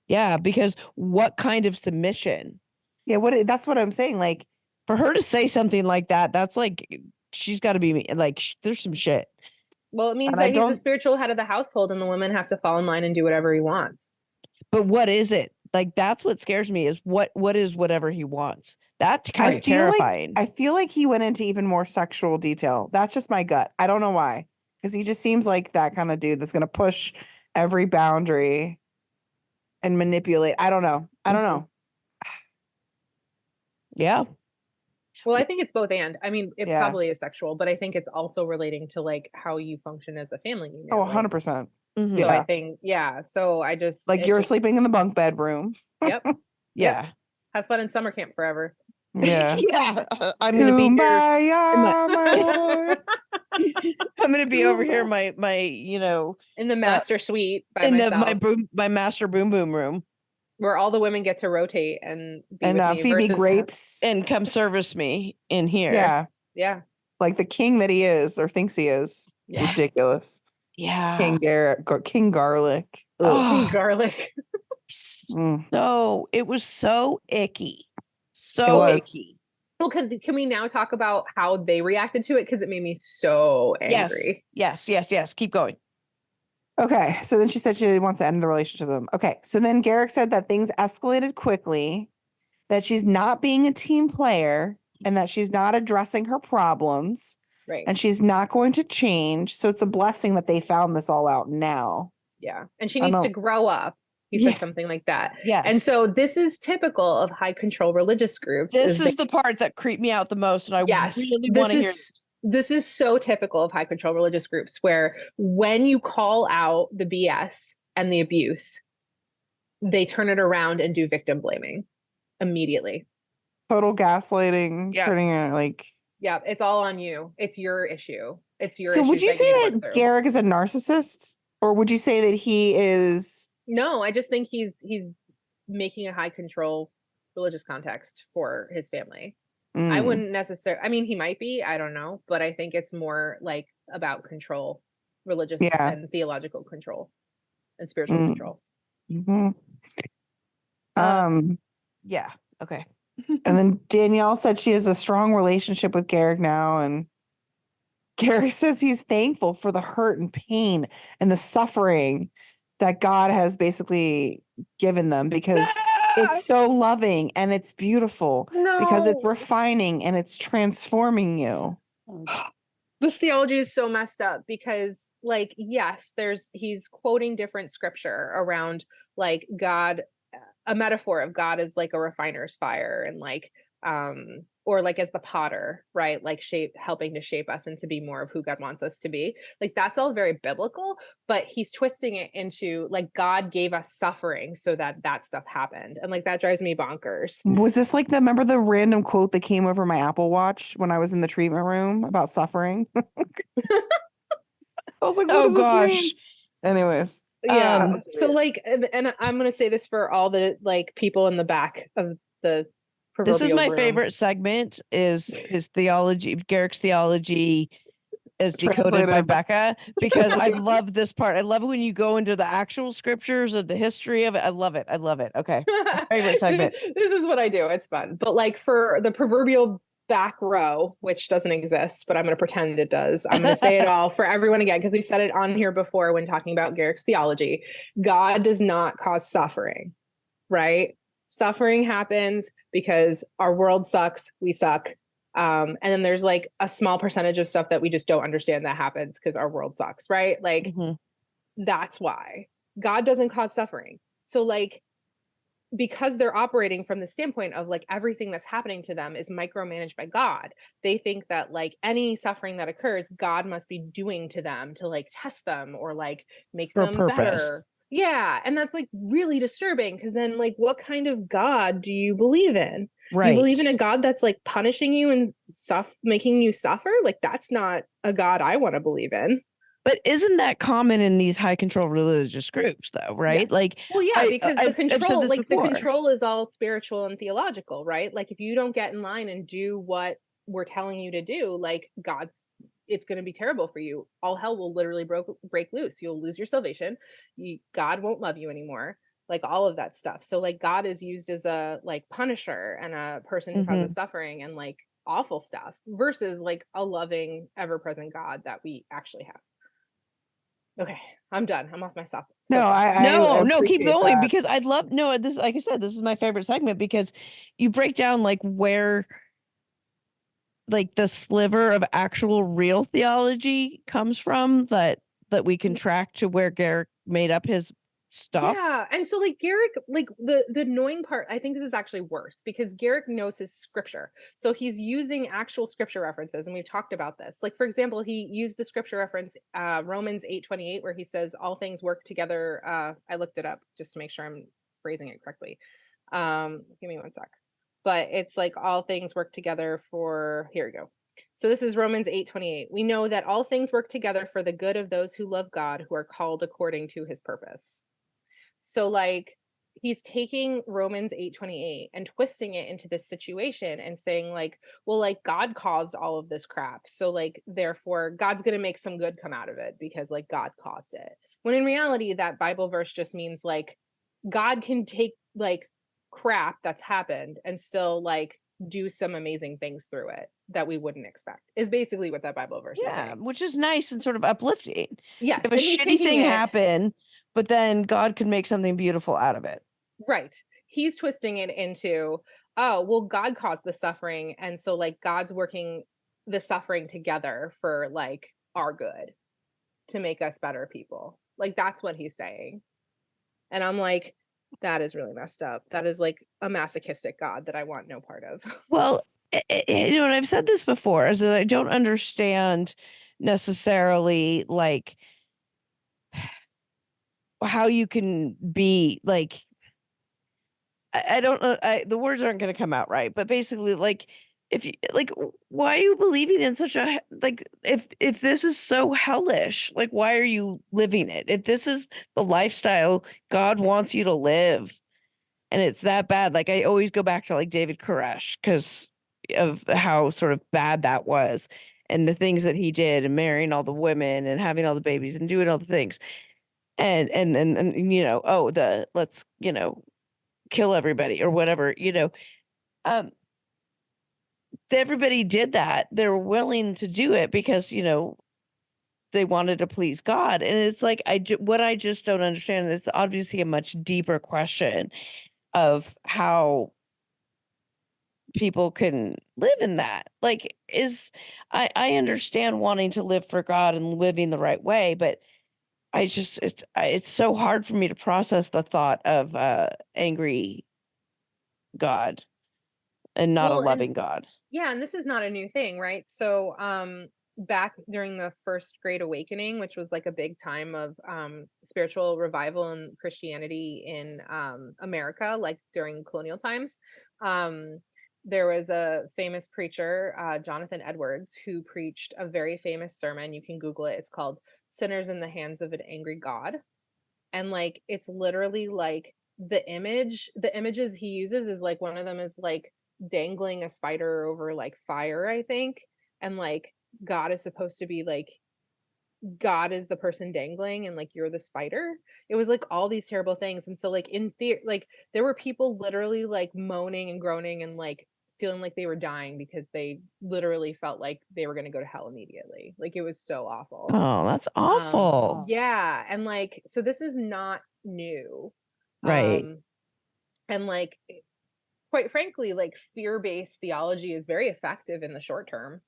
Yeah, because what kind of submission Yeah, that's what I'm saying. Like, for her to say something like that? That's like she's got to be like there's some shit. Well, it means And I that he's the don't- spiritual head of the household and the women have to fall in line and do whatever he wants. But what is it? Like that's what scares me is what is whatever he wants. That's kind I of feel like terrifying. I feel like he went into even more sexual detail. That's just my gut. I don't know why. Because he just seems like that kind of dude that's gonna push every boundary and manipulate. I don't know. I don't know. Yeah. Well, I think it's both and. I mean, it Yeah. probably is sexual, but I think it's also relating to like how you function as a family unit. Oh, like- 100%. Mhm. So I Yeah. think, yeah. So I just Like you're sleeping in the bunk bedroom. Yep. Yeah. Have fun in summer camp forever. Yeah. Yeah. I'm gonna be here. Kumbaya, my lord. I'm gonna be over here in my you know In the master suite by in the myself, my master boom boom room where all the women get to rotate and be And with me feed me versus grapes. and come service me in here. Yeah. yeah. Like the king that he is or thinks he is. Yeah. Ridiculous. Yeah. King King Garlic. Ugh. Oh, Garlic. Mm. so it was so icky. It So was. icky. Well, can we now talk about how they reacted to it? Because it made me so angry. Yes. Keep going. Okay. So then she said she wants to end the relationship with him. Okay. So then Garrick said that things escalated quickly, that she's not being a team player, and that she's not addressing her problems, Right. and she's not going to change. So it's a blessing that they found this all out now. Yeah. And she I needs to don't- grow up. He Yeah. said something like that. Yes. And so this is typical of high control religious groups. this they- is the part that creeped me out the most, and I yes, really want to hear. this is so typical of high control religious groups where when you call out the BS and the abuse, they turn it around and do victim blaming immediately. Total gaslighting, Yeah. turning it like. Yeah, it's all on you. It's your issue. It's your So would issues you that need to say work that through. Garrick is a narcissist? Or would you say that he is No, I just think he's making a high control religious context for his family. I wouldn't necessarily, I mean, he might be, I don't know, but I think it's more like about control, religious Yeah. and theological control and spiritual Mm. control. Mhm. Yeah. Okay. And then Danielle said she has a strong relationship with Garrick now. And Garrick says he's thankful for the hurt and pain and the suffering that God has basically given them because it's so loving and it's beautiful because it's No. refining and it's transforming you. This theology is so messed up because like yes, he's quoting different scripture around like God, a metaphor of God as like a refiner's fire and like or like as the potter, right? Like helping to shape us and to be more of who God wants us to be. Like that's all very biblical, but he's twisting it into like God gave us suffering so that stuff happened. And like that drives me bonkers. Was this like remember the random quote that came over my Apple Watch when I was in the treatment room about suffering? I was like, what Oh does this gosh. mean? Anyways. Yeah. So like, and I'm going to say this for all the like people in the back of the This is proverbial my room. favorite segment is his theology, Garrick's theology as decoded by Translated by- Becca, because I love this part. I love it when you go into the actual scriptures of the history of it. I love it. Okay. Favorite segment. This is what I do. It's fun. But like for the proverbial back row, which doesn't exist, but I'm going to pretend it does. I'm going to say it all for everyone again, because we've said it on here before when talking about Garrick's theology. God does not cause suffering, right? Suffering happens because our world sucks. We suck. And then there's like a small percentage of stuff that we just don't understand that happens because our world sucks, right? Like Mhm. that's why God doesn't cause suffering. So like because they're operating from the standpoint of like everything that's happening to them is micromanaged by God, they think that like any suffering that occurs, God must be doing to them to like test them or like make For a them better. purpose. Yeah. And that's like really disturbing because then, like, what kind of God do you believe in? Do you believe in a Right. God that's like punishing you and making you suffer? Like, that's not a God I want to believe in. But isn't that common in these high control religious groups though, right? Yes. Like Well, yeah, because I've said this the before. control is all spiritual and theological, right? Like if you don't get in line and do what we're telling you to do, like it's going to be terrible for you. All hell will literally break loose. You'll lose your salvation. God won't love you anymore. Like all of that stuff. So like God is used as a like punisher and a person who causes Mhm. suffering and like awful stuff versus like a loving, ever-present God that we actually have. Okay, I'm done. I'm off my No, soapbox. I No, keep appreciate going that. because I'd love no, this like I said, this is my favorite segment because you break down like where like the sliver of actual real theology comes from that we can track to where Garrick made up his stuff. Yeah, and so like Garrick, like the annoying part, I think this is actually worse because Garrick knows his scripture. So he's using actual scripture references, and we've talked about this. Like, for example, he used the scripture reference Romans 8:28, where he says all things work together. I looked it up just to make sure I'm phrasing it correctly. Give me one sec. But it's like all things work together for, here we go. So this is Romans 8:28. We know that all things work together for the good of those who love God, who are called according to his purpose. So like he's taking Romans 8:28 and twisting it into this situation and saying like, well, like God caused all of this crap. So like therefore God's going to make some good come out of it because like God caused it. When in reality that Bible verse just means like God can take like crap that's happened and still like do some amazing things through it that we wouldn't expect. Is basically what that Bible verse is Yeah, saying. which is nice and sort of uplifting. You Yes, have a and he's shitty taking thing it happen, but then God could make something beautiful out of it. right. He's twisting it into, oh, well, God caused the suffering. And so, like, God's working the suffering together for, like, our good to make us better people. Like, that's what he's saying. And I'm like, that is really messed up. That is like a masochistic God that I want no part of. Well, you know, and I've said this before, is that I don't understand necessarily like how you can be like I don't know. The words aren't going to come out right, but basically, like, if you like, why are you believing in such a like? If this is so hellish, like, why are you living it? If this is the lifestyle God wants you to live, and it's that bad, like, I always go back to like David Koresh because of how sort of bad that was, and the things that he did, and marrying all the women, and having all the babies, and doing all the things, and you know, oh, the let's kill everybody or whatever, um everybody did that. They were willing to do it because they wanted to please God. And it's like what I just don't understand is obviously a much deeper question of how people can live in that. Like, is I understand wanting to live for God and living the right way, but it's so hard for me to process the thought of angry God and not a Well, and loving God. yeah, and this is not a new thing, right? So, back during the First Great Awakening, which was like a big time of spiritual revival and Christianity in America, like during colonial times, um, there was a famous preacher, Jonathan Edwards, who preached a very famous sermon. You can Google it. It's called "Sinners in the Hands of an Angry God." And like it's literally like the images he uses is like one of them is like dangling a spider over like fire, I think. And like God is supposed to be like God is the person dangling and like you're the spider. It was like all these terrible things. And so like in theory, like there were people literally like moaning and groaning and like feeling like they were dying because they literally felt like they were going to go to hell immediately. Like it was so awful. Oh, that's awful. Yeah, and like so this is not new. Right. Um and like quite frankly, like fear-based theology is very effective in the short term,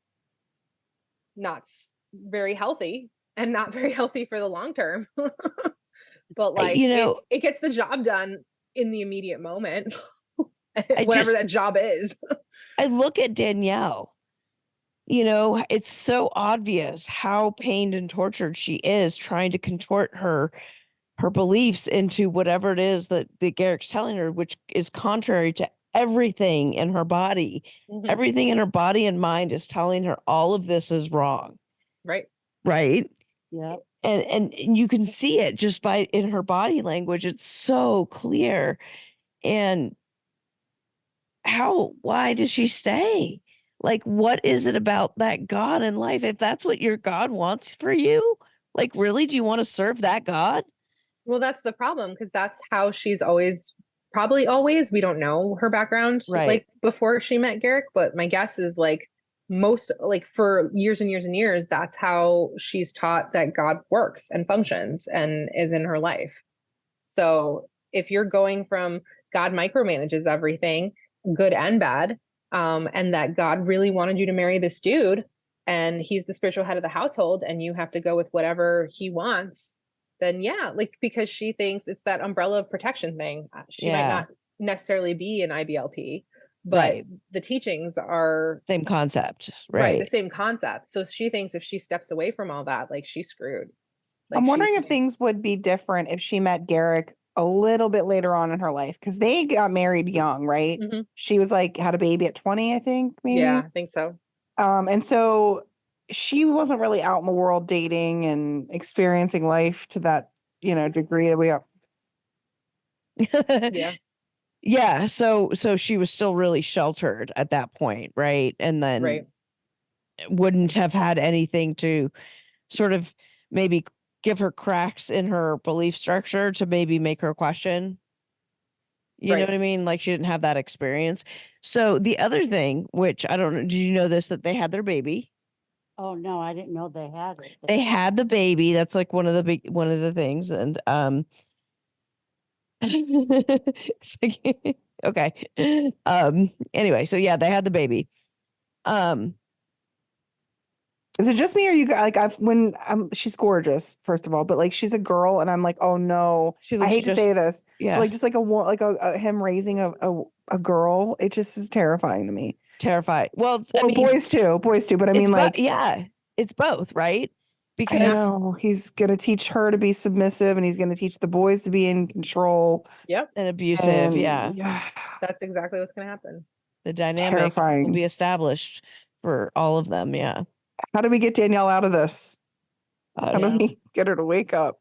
not very healthy, and not very healthy for the long term. But like You it know, it gets the job done in the immediate moment, I whatever just that job is. I look at Danielle. You know, it's so obvious how pained and tortured she is trying to contort her beliefs into whatever it is that Garrick's telling her, which is contrary to everything in her body. Mhm. Everything in her body and mind is telling her all of this is wrong, Right. right? Yeah. And you can see it just by in her body language. It's so clear. And why does she stay? Like, what is it about that God in life? If that's what your God wants for you, like, really, do you want to serve that God? Well, that's the problem, because that's how she's always, probably always, we don't know her background Right. like before she met Garrick, but my guess is like most, like for years and years and years, that's how she's taught that God works and functions and is in her life. So if you're going from God micromanages everything, good and bad, and that God really wanted you to marry this dude, and he's the spiritual head of the household, and you have to go with whatever he wants, then yeah, like because she thinks it's that umbrella of protection thing. She might Yeah. not necessarily be an IBLP, but Right. the teachings are Same concept. right, the Right. same concept. So she thinks if she steps away from all that, like she's screwed. I'm Like wondering if gonna- things would be different if she met Garrick a little bit later on in her life because they got married young, right? Mhm. She was like had a baby at 20, I think, maybe. Yeah, I think so. And so she wasn't really out in the world dating and experiencing life to that, degree that we are. Yeah. Yeah. So she was still really sheltered at that point, right? And then Right. wouldn't have had anything to sort of maybe give her cracks in her belief structure to maybe make her question. You know Right. what I mean? Like she didn't have that experience. So the other thing, which I don't know, did you know this, that they had their baby? Oh, no, I didn't know they had it. They had the baby. That's like one of the things. And it's like, okay. Anyway, so yeah, they had the baby. Um Is it just me or you guys like she's gorgeous, first of all, but like she's a girl and I'm like, oh no, she I looks hate to just say this, but yeah, like just like him raising a girl, it just is terrifying to me. terrified. Well, I Well, mean, boys too, but I it's mean like yeah, it's both, right? I Because know he's gonna teach her to be submissive and he's gonna teach the boys to be in control Yep. and abusive, and yeah. That's exactly what's going to happen. The dynamic will terrifying. be established for all of them, yeah. How do we get Danielle out of this? I How don't do know. we get her to wake up?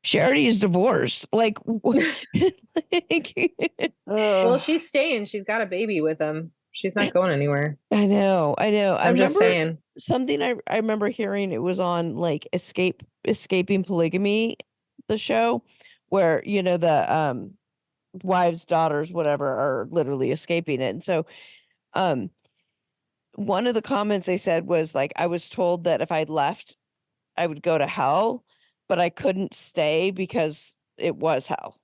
She already is divorced. Like, Well, Ugh. she's staying. She's got a baby with him. She's not going anywhere. I know. I I'm just remember saying. something I remember hearing. It was on like escaping polygamy, the show, where the wives, daughters, whatever, are literally escaping it. And so um one of the comments they said was like, I was told that if I left, I would go to hell, but I couldn't stay because it was hell.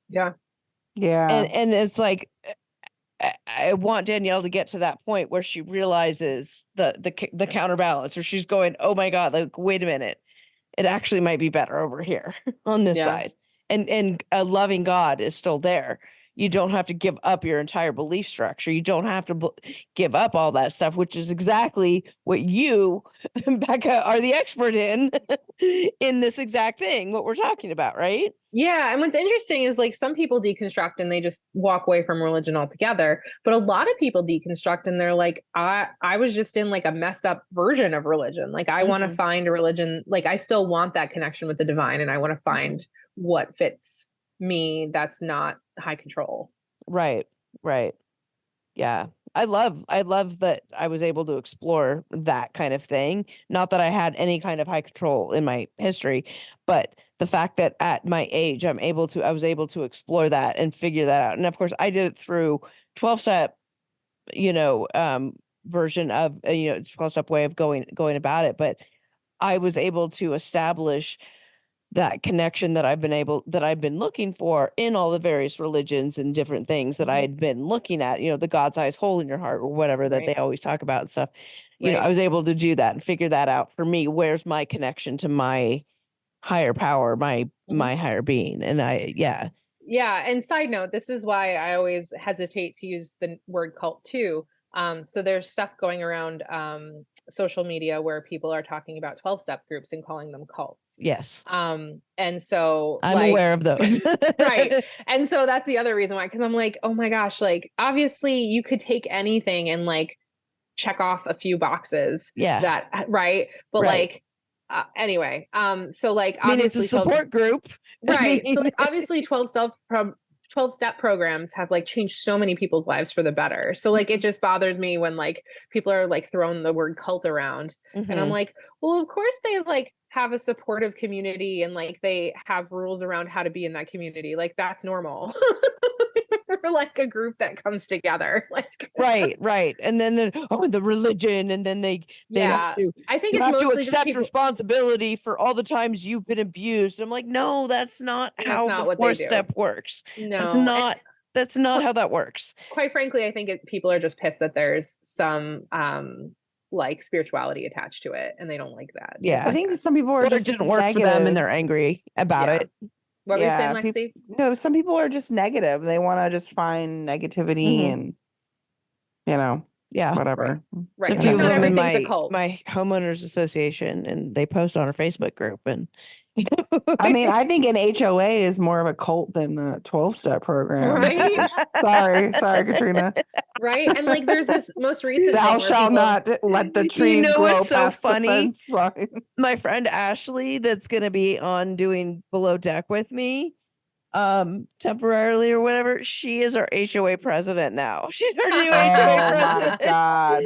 Yeah. Yeah. And it's like I want Danielle to get to that point where she realizes the counterbalance, or she's going, "Oh my God, like wait a minute, it actually might be better over here on this Yeah. side." And a loving God is still there. You don't have to give up your entire belief structure. You don't have to give up all that stuff, which is exactly what you, Becca, are the expert in this exact thing, what we're talking about, right? Yeah. And what's interesting is like some people deconstruct and they just walk away from religion altogether. But a lot of people deconstruct and they're like, I was just in like a messed up version of religion. Like I want to Mhm. find a religion. Like I still want that connection with the divine, and I want to find what fits me that's not high control. Right. Right. Yeah. I love that I was able to explore that kind of thing. Not that I had any kind of high control in my history, but the fact that at my age I was able to explore that and figure that out. And of course I did it through 12-step, version of 12-step way of going about it, but I was able to establish that connection that I've been looking for in all the various religions and different things that I had been looking at, the God's eyes hole in your heart or whatever that Right. they always talk about and stuff. Right. I was able to do that and figure that out for me. Where's my connection to my higher power, my higher being? And Yeah. And side note, this is why I always hesitate to use the word cult too. So there's stuff going around social media where people are talking about 12-step groups and calling them cults. yes, And so I'm aware of those. right. And so that's the other reason why, because I'm like, oh my gosh, like obviously you could take anything and like check off a few boxes. Yeah. That right. But Right. like anyway, so like I mean, it's a obviously support group. right. So like obviously 12-step programs have like changed so many people's lives for the better. So like it just bothers me when like people are like throwing the word cult around. And I'm Mhm. like, well, of course they like have a supportive community and like they have rules around how to be in that community. Like that's normal. We're like a group that comes together. Like Right. And then the religion, and then they yeah. have to I think you it's have to mostly just accept people. responsibility for all the times you've been abused. I'm like, no, that's not That's how not the what they fourth do. step works. No. And That's not how that works. quite frankly, I think people are just pissed that there's some like spirituality attached to it and they don't like that. is Yeah. I my think guess. some people are Or it just didn't work for them and negative. they're angry about Yeah. it. What were you saying, Yeah, Lexi? No, some people are just negative. They want to just find negativity Mhm. and Yeah. whatever. Right. A But few not of them in everything's a cult. my homeowners association, and they post on our Facebook group, and I mean, I think an HOA is more of a cult than the 12-step program. Right. Sorry, Katrina. Right. And like there's this most recent Thou thing where shall people not let the You trees know grow what's so past the funny? fence line. my friend Ashley, that's going to be on doing Below Deck with me temporarily or whatever, she is our HOA president now. She's our new HOA Oh my president. God.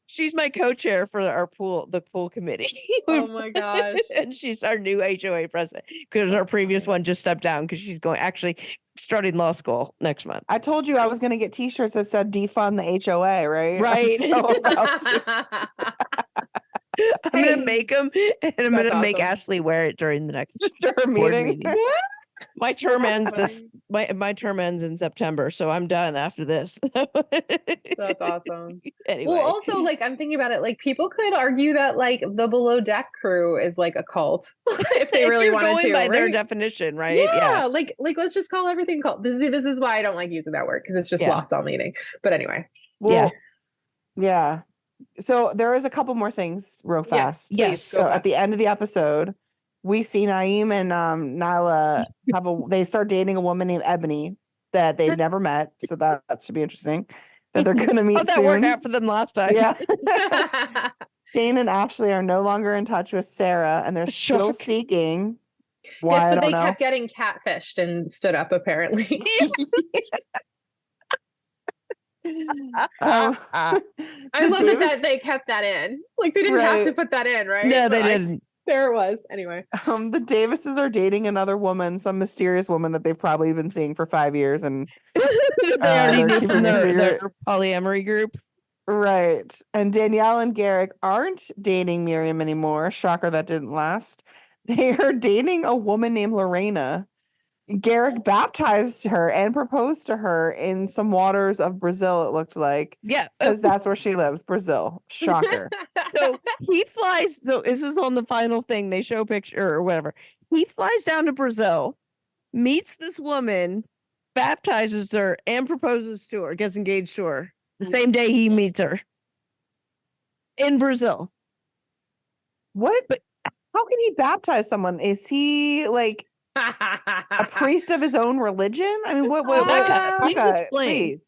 She's my co-chair for the pool committee. Oh my gosh. And she's our new HOA president because our previous one just stepped down because she's actually starting law school next month. I told you I was going to get t-shirts that said defund the HOA, right? Right. I'm so about to. I'm gonna make them, and I'm That's gonna make awesome. Ashley wear it during the next During a board meeting. meeting. My term ends my term ends in September, so I'm done after this. That's awesome. Anyway. Well, also, like, I'm thinking about it, like, people could argue that, like, the Below Deck crew is like a cult if they If really you're wanted going to, by their right? definition, right? Yeah, like let's just call everything cult. This is why I don't like using that word because it's just Yeah. lost all meaning. But anyway, Well, yeah. So there is a couple more things real fast. Yes, Yes. please, go So back. at the end of the episode, we see Naeem and Nyla they start dating a woman named Ebony that they've never met. So that should be interesting. That they're gonna meet How'd that soon. work out for them last time? Yeah. Shane and Ashley are no longer in touch with Sarah, and they're still Shock. seeking. Why Yes, I but don't they know. kept getting catfished and stood up apparently. Um, I the love Davis- that they kept that in. Like they didn't have to Right. put that in, right? No, But they didn't. there it was. Anyway. The Davises are dating another woman, some mysterious woman that they've probably been seeing for 5 years, and They already they're knew keeping from it their secret. polyamory group. Right. And Danielle and Garrick aren't dating Miriam anymore. Shocker, that didn't last. They are dating a woman named Lorena. Garrick baptized her and proposed to her in some waters of Brazil, it looked like, Yeah. because that's where she lives, Brazil. Shocker. So he flies. So this is on the final thing. They show a picture or whatever. He flies down to Brazil, meets this woman, baptizes her, and proposes to her. Gets engaged to her the same day he meets her in Brazil. What? But how can he baptize someone? Is he like a priest of his own religion? I mean, what Becca, please Becca, explain.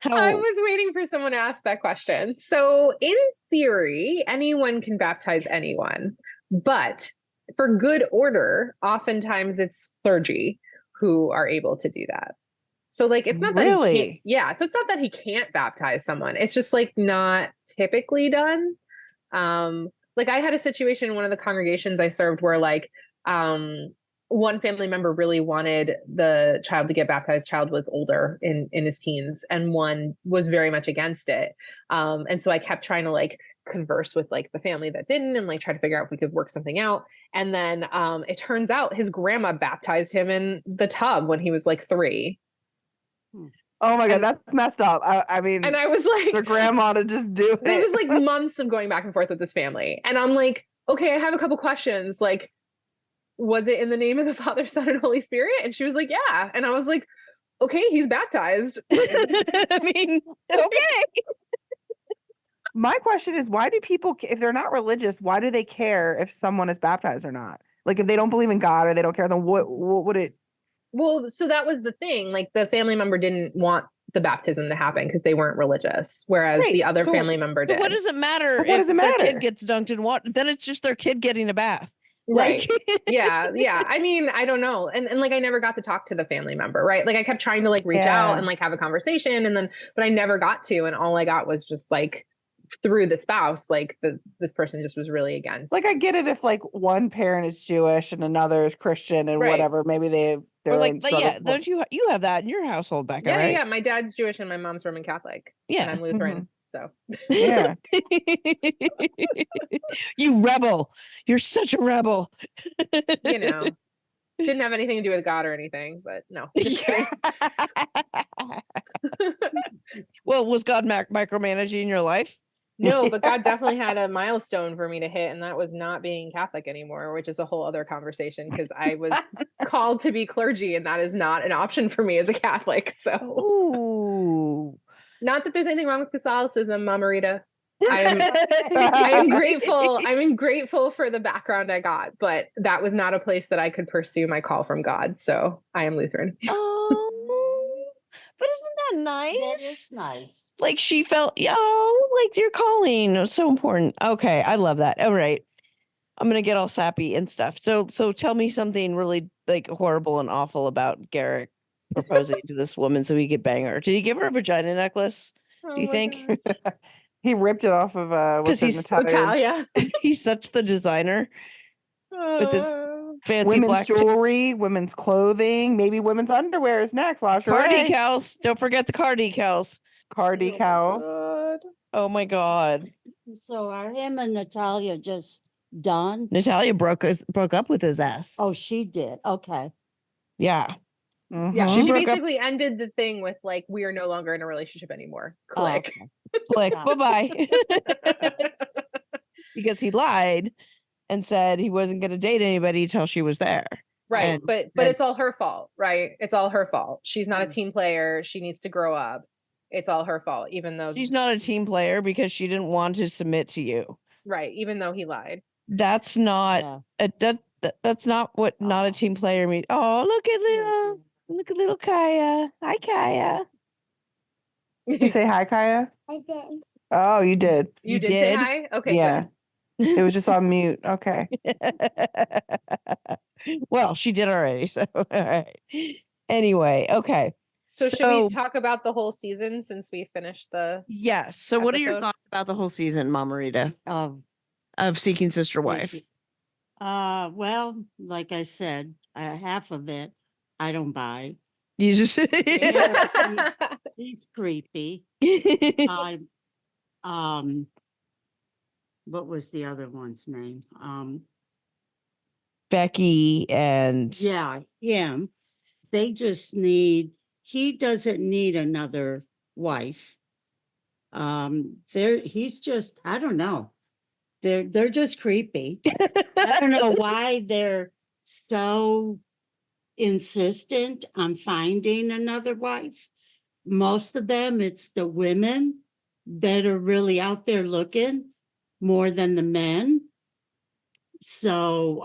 please. I was waiting for someone to ask that question. So, in theory, anyone can baptize anyone, but for good order, oftentimes it's clergy who are able to do that. So, like, it's not that he can't, Really? yeah. So it's not that he can't baptize someone. It's just like not typically done. Like I had a situation in one of the congregations I served where like, one family member really wanted the child to get baptized. Child was older in his teens, and one was very much against it. And so I kept trying to like converse with like the family that didn't and like try to figure out if we could work something out. And then it turns out his grandma baptized him in the tub when he was like 3. Oh my God, And- that's messed up. I mean, And I was like, their grandma to just do there was it. like months of going back and forth with this family. And I'm like, okay, I have a couple questions. Like, was it in the name of the Father, Son, and Holy Spirit? And she was like, yeah. And I was like, okay, he's baptized. I mean, okay. My question is, why do people, if they're not religious, why do they care if someone is baptized or not? Like, if they don't believe in God or they don't care, then what would it? Well, so that was the thing. Like the family member didn't want the baptism to happen because they weren't religious, whereas Right, the other so- family member But did. what does it matter But what if does it their matter? kid gets dunked in water? Then it's just their kid getting a bath. Right. Like, Yeah. I mean, I don't know. And like I never got to talk to the family member, right? Like I kept trying to like reach Yeah. out and like have a conversation and then but I never got to. And all I got was just like through the spouse, like this person just was really against. Like, I get it if like one parent is Jewish and another is Christian and Right. whatever, maybe they're or like yeah, don't you have that in your household, Becca, yeah, right? yeah. My dad's Jewish and my mom's Roman Catholic. Yeah. And I'm Lutheran. So Yeah. You rebel. You're such a rebel. you know, didn't have anything to do with God or anything, but no, just kidding. Well, was God micromanaging your life? No, but God definitely had a milestone for me to hit, and that was not being Catholic anymore, which is a whole other conversation because I was called to be clergy, and that is not an option for me as a Catholic. So, Ooh. not that there's anything wrong with Catholicism, Mama Rita. I am grateful. I'm grateful for the background I got, but that was not a place that I could pursue my call from God. So I am Lutheran. Oh, but isn't that That nice? is nice. Like she felt, like your calling was so important. Okay, I love that. All right, I'm gonna get all sappy and stuff. So tell me something really like horrible and awful about Garrick proposing to this woman so he could bang her. Did he give her a vagina necklace? Do you Oh my think? God. He ripped it off of what's 'Cause it, he's Natalia's Natalia. He's such the designer with his fancy women's black jewelry, women's clothing, maybe women's underwear is next. car Lingerie, decals. Don't forget the car decals. car decals. God. Oh my God. So are him and Natalia just done? Natalia broke up with his ass. Oh, she did. Okay. Yeah. Yeah, Mhm. She she broke up- basically ended the thing with like, we are no longer in a relationship anymore. Oh, Click. okay. Click. Yeah. Bye-bye. Because he lied and said he wasn't going to date anybody until she was there. Right. And But then- it's all her fault, right? It's all her fault. She's not a Mm. team player. She needs to grow up. It's all her fault, even though She's not a team player because she didn't want to submit to you. right, even though he lied. That's not Yeah. that's not what not a Oh. team player means. Oh, look at little Kaya. Hi, Kaya. You say hi, Kaya? I did. Oh, you did. You You did say did? hi? Okay, Yeah. It was just on mute. Okay. Well, she did already. So, all right. Anyway, okay. So should So- we talk about the whole season since we finished the Yes. So, what are your Episode? thoughts about the whole season, Mama Rita, Of of Seeking Sister Wife? well, like I said, half of it I don't buy. You just He's creepy. I what was the other one's name? Becky and Yeah, him. They just he doesn't need another wife. He's just, I don't know. They're just creepy. I don't know why they're so insistent on finding another wife. Most of them, it's the women that are really out there looking more than the men. So,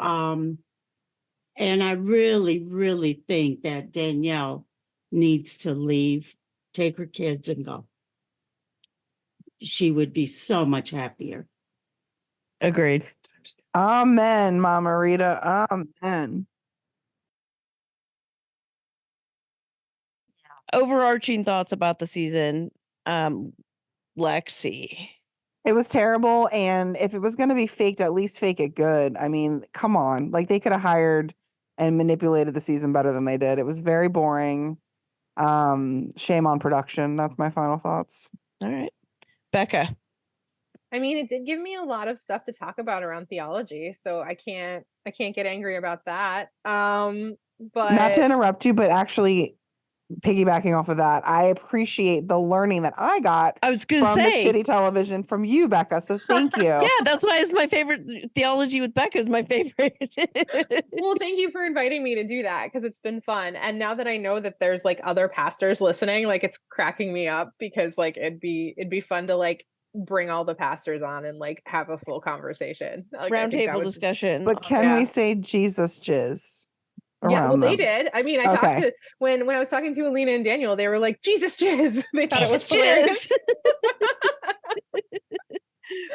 and I really, really think that Danielle needs to leave, take her kids and go. She would be so much happier. Agreed. Amen, Mama Rita. Amen. Overarching thoughts about the season, Lexi. It was terrible. And if it was going to be faked, at least fake it good. I mean, come on. Like, they could have hired and manipulated the season better than they did. It was very boring. Shame on production. That's my final thoughts. All right. Becca. I mean, it did give me a lot of stuff to talk about around theology, so I can't get angry about that. Not to But interrupt you, but actually piggybacking off of that, I appreciate the learning that I got I was going to from the say, shitty television from you, Becca. So thank you. yeah, that's why it's my favorite. Theology with Becca is my favorite. well, thank you for inviting me to do that because it's been fun. And now that I know that there's like other pastors listening, like it's cracking me up because like it'd be fun to like bring all the pastors on and like have a full conversation. Like I think that Roundtable would discussion. But can yeah. we say Jesus jizz Yeah, well, around they them? did. I mean, I talked Okay. to when I was talking to Alina and Daniel, they were like, Jesus jizz. They thought it was Jesus hilarious.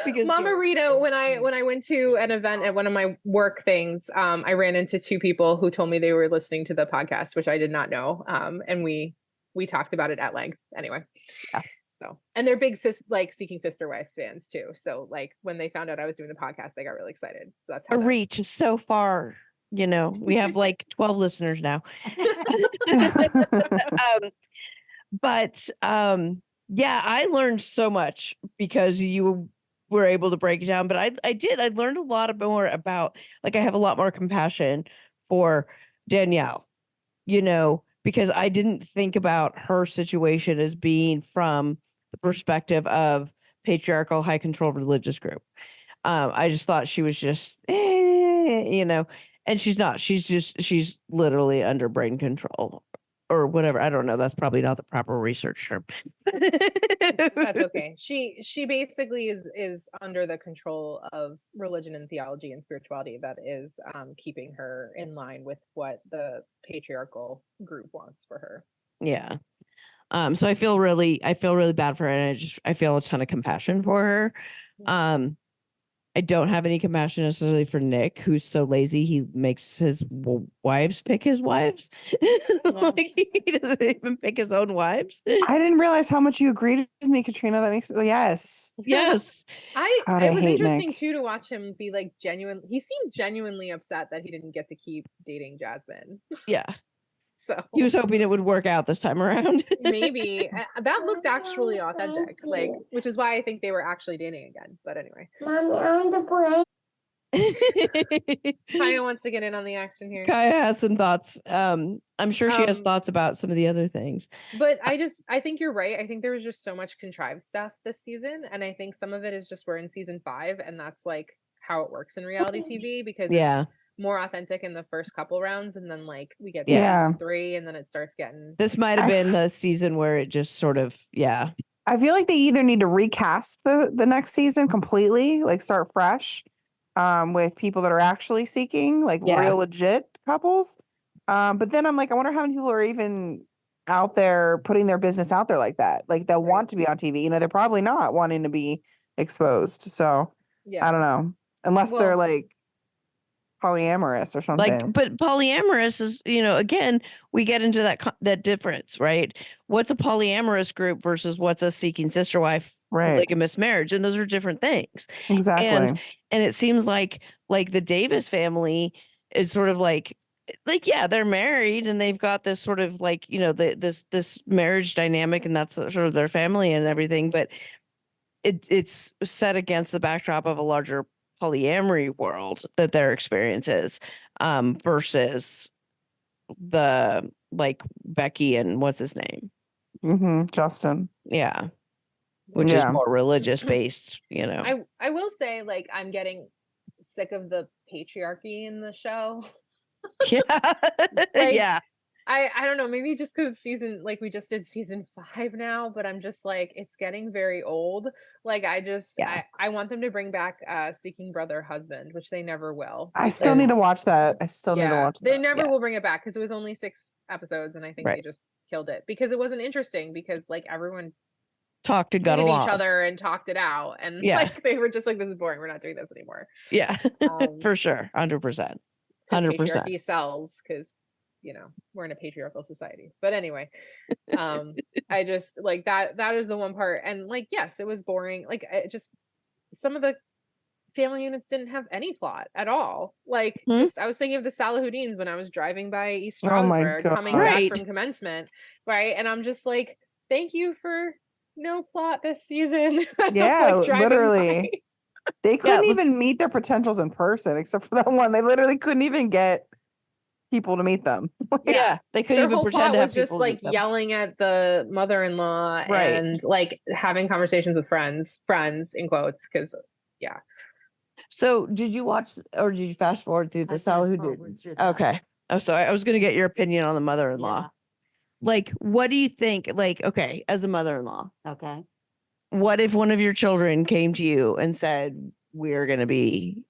because Mama Rita, when I went to an event at one of my work things, I ran into two people who told me they were listening to the podcast, which I did not know. And we talked about it at length anyway. Yeah. So, and they're big like Seeking Sister Wives fans too. So like when they found out I was doing the podcast, they got really excited. So that's how the that reach is so far. We have like 12 listeners now. But yeah, I learned so much because you were able to break it down. But I learned a lot more about, like, I have a lot more compassion for Danielle, because I didn't think about her situation as being from the perspective of patriarchal, high control religious group. I just thought she was just, and she's not. She's literally under brain control or whatever. I don't know. That's probably not the proper research term. that's okay. She basically is under the control of religion and theology and spirituality that is keeping her in line with what the patriarchal group wants for her. Yeah. So I feel really bad for her, and I feel a ton of compassion for her. Um, I don't have any compassion necessarily for Nick, who's so lazy he makes his wives pick his wives. Like, he doesn't even pick his own wives. I didn't realize how much you agreed with me, Katrina. That makes yes. Yes. God, It I was hate interesting Nick. too to watch him be like genuine. He seemed genuinely upset that he didn't get to keep dating Jasmine. Yeah. So He was hoping it would work out this time around. maybe that looked actually authentic, like, which is why I think they were actually dating again. But anyway, Kaya wants to get in on the action here. Kaya has some thoughts. I'm sure she has Um, thoughts about some of the other things. But I think you're right. I think there was just so much contrived stuff this season. And I think some of it is just we're in season 5 and that's like how it works in reality TV because Yeah. it's more authentic in the first couple rounds and then like we get to Yeah. season 3 and then it starts getting This might have been the season where it just sort of, yeah. I feel like they either need to recast the next season completely, like start fresh, with people that are actually seeking, like Yeah. real legit couples. But then I'm like, I wonder how many people are even out there putting their business out there like that. Like they'll want to be on TV. They're probably not wanting to be exposed. So yeah. I don't know. Unless they're Well, like polyamorous or Like, something. but polyamorous is, again, we get into that difference, right? What's a polyamorous group versus what's a seeking sister wife Right. polygamous marriage, and those are different things. Exactly. And it seems like the Davis family is sort of like yeah, they're married and they've got this sort of like, this marriage dynamic, and that's sort of their family and everything, but it's set against the backdrop of a larger polyamory world that their experience is, versus the, like, Becky and what's his name? Justin. Yeah. Which is more religious based, I will say like I'm getting sick of the patriarchy in the show. Yeah. Like, yeah. I don't know, maybe just because season like we just did season 5 now, but I'm just like it's getting very old. Like I want them to bring back Seeking Brother Husband, which they never will. I still need to because- watch that. I still need to watch They that. never will bring it back because it was only 6 episodes and I think Right. they just killed it because it wasn't interesting because like everyone Talked and got hated along. each other and talked it out and Yeah. like they were just like this is boring, we're not doing this anymore. Yeah. For sure. 100%. 100%. Patriarchy sells because we're in a patriarchal society. But anyway, I just like that is the one part. And like, yes, it was boring. Like it just some of the family units didn't have any plot at all. Like just I was thinking of the Salahuddins when I was driving by East Oh my Stroudsburg God. coming back from commencement, right? And I'm just like, thank you for no plot this season. Yeah, Like driving literally. by. They couldn't let's- even meet their potentials in person, except for that one. They literally couldn't even get people to meet them. yeah, they couldn't Their even whole pretend plot to have was just people like meet them. yelling at the mother-in-law Right. and like having conversations with friends in quotes, because yeah. So did you watch or did you fast forward through I this? Sally, who fast-forwarded did? through that. Okay. Oh, sorry. I was gonna get your opinion on the mother-in-law. Yeah. Like, what do you think? Like, okay, as a mother-in-law, Okay. what if one of your children came to you and said, "We're gonna be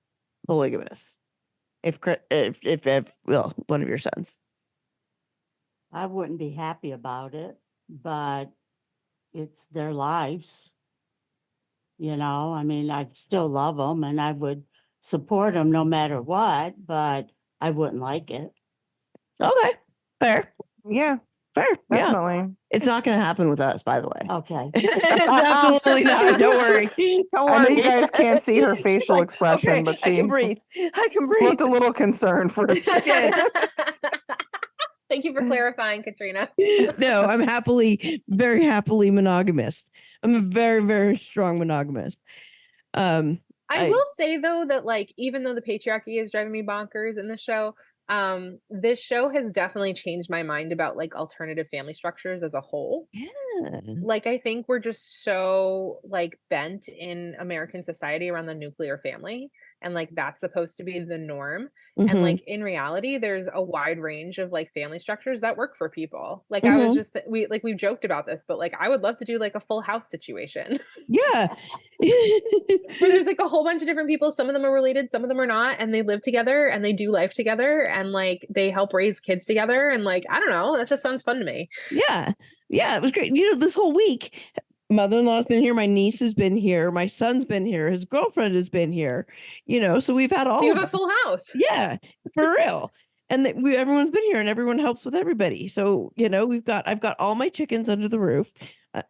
polygamous"? If well, one of your sons. I wouldn't be happy about it, but it's their lives. You know, I mean, I'd still love them and I would support them no matter what, but I wouldn't like it. Okay, fair, Yeah, fair. Yeah, definitely. it's not gonna happen with us, by the way. Okay. It's absolutely not. Don't worry. Don't I know worry. you guys can't see her She's facial like, expression, okay, but I she can breathe. I can breathe. looked a little concerned for a second. Thank you for clarifying, Katrina. No, I'm very happily monogamous. I'm a very, very strong monogamist. I will say though that like even though the patriarchy is driving me bonkers in the show, this show has definitely changed my mind about like alternative family structures as a whole. yeah. Like I think we're just so like bent in American society around the nuclear family, and like that's supposed to be the norm. And Mhm, like in reality there's a wide range of like family structures that work for people. Like I was mhm. just we've joked about this, but like I would love to do like a full house situation. Yeah. Where there's like a whole bunch of different people, some of them are related, some of them are not, and they live together and they do life together and like they help raise kids together, and like I don't know, that just sounds fun to me. Yeah. Yeah, it was great. You know, this whole week, mother-in-law's been here, my niece has been here, my son's been here, his girlfriend has been here. You know, so we've had all So you of have a full us. house. Yeah, for real. And that everyone's been here and everyone helps with everybody. So, you know, I've got all my chickens under the roof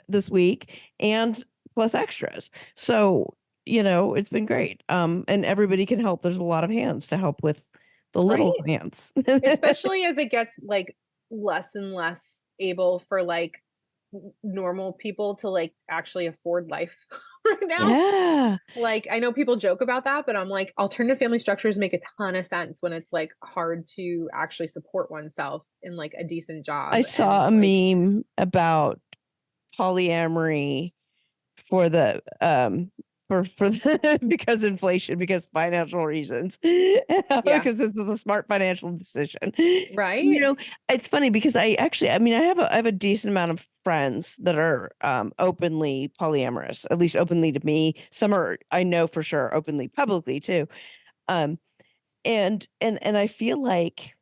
this week and plus extras. So, you know, it's been great. And everybody can help. There's a lot of hands to help with the little Right. hands. Especially as it gets like less and less able for like normal people to like actually afford life right now. Yeah. Like I know people joke about that, but I'm like alternative family structures make a ton of sense when it's like hard to actually support oneself in like a decent job. I saw a and like meme about polyamory for the for the, because inflation, because financial reasons, yeah, because it's the smart financial decision. right. You know, it's funny because I mean I have a decent amount of friends that are openly polyamorous, at least openly to me. Some are, I know for sure, openly publicly too. Um and I feel like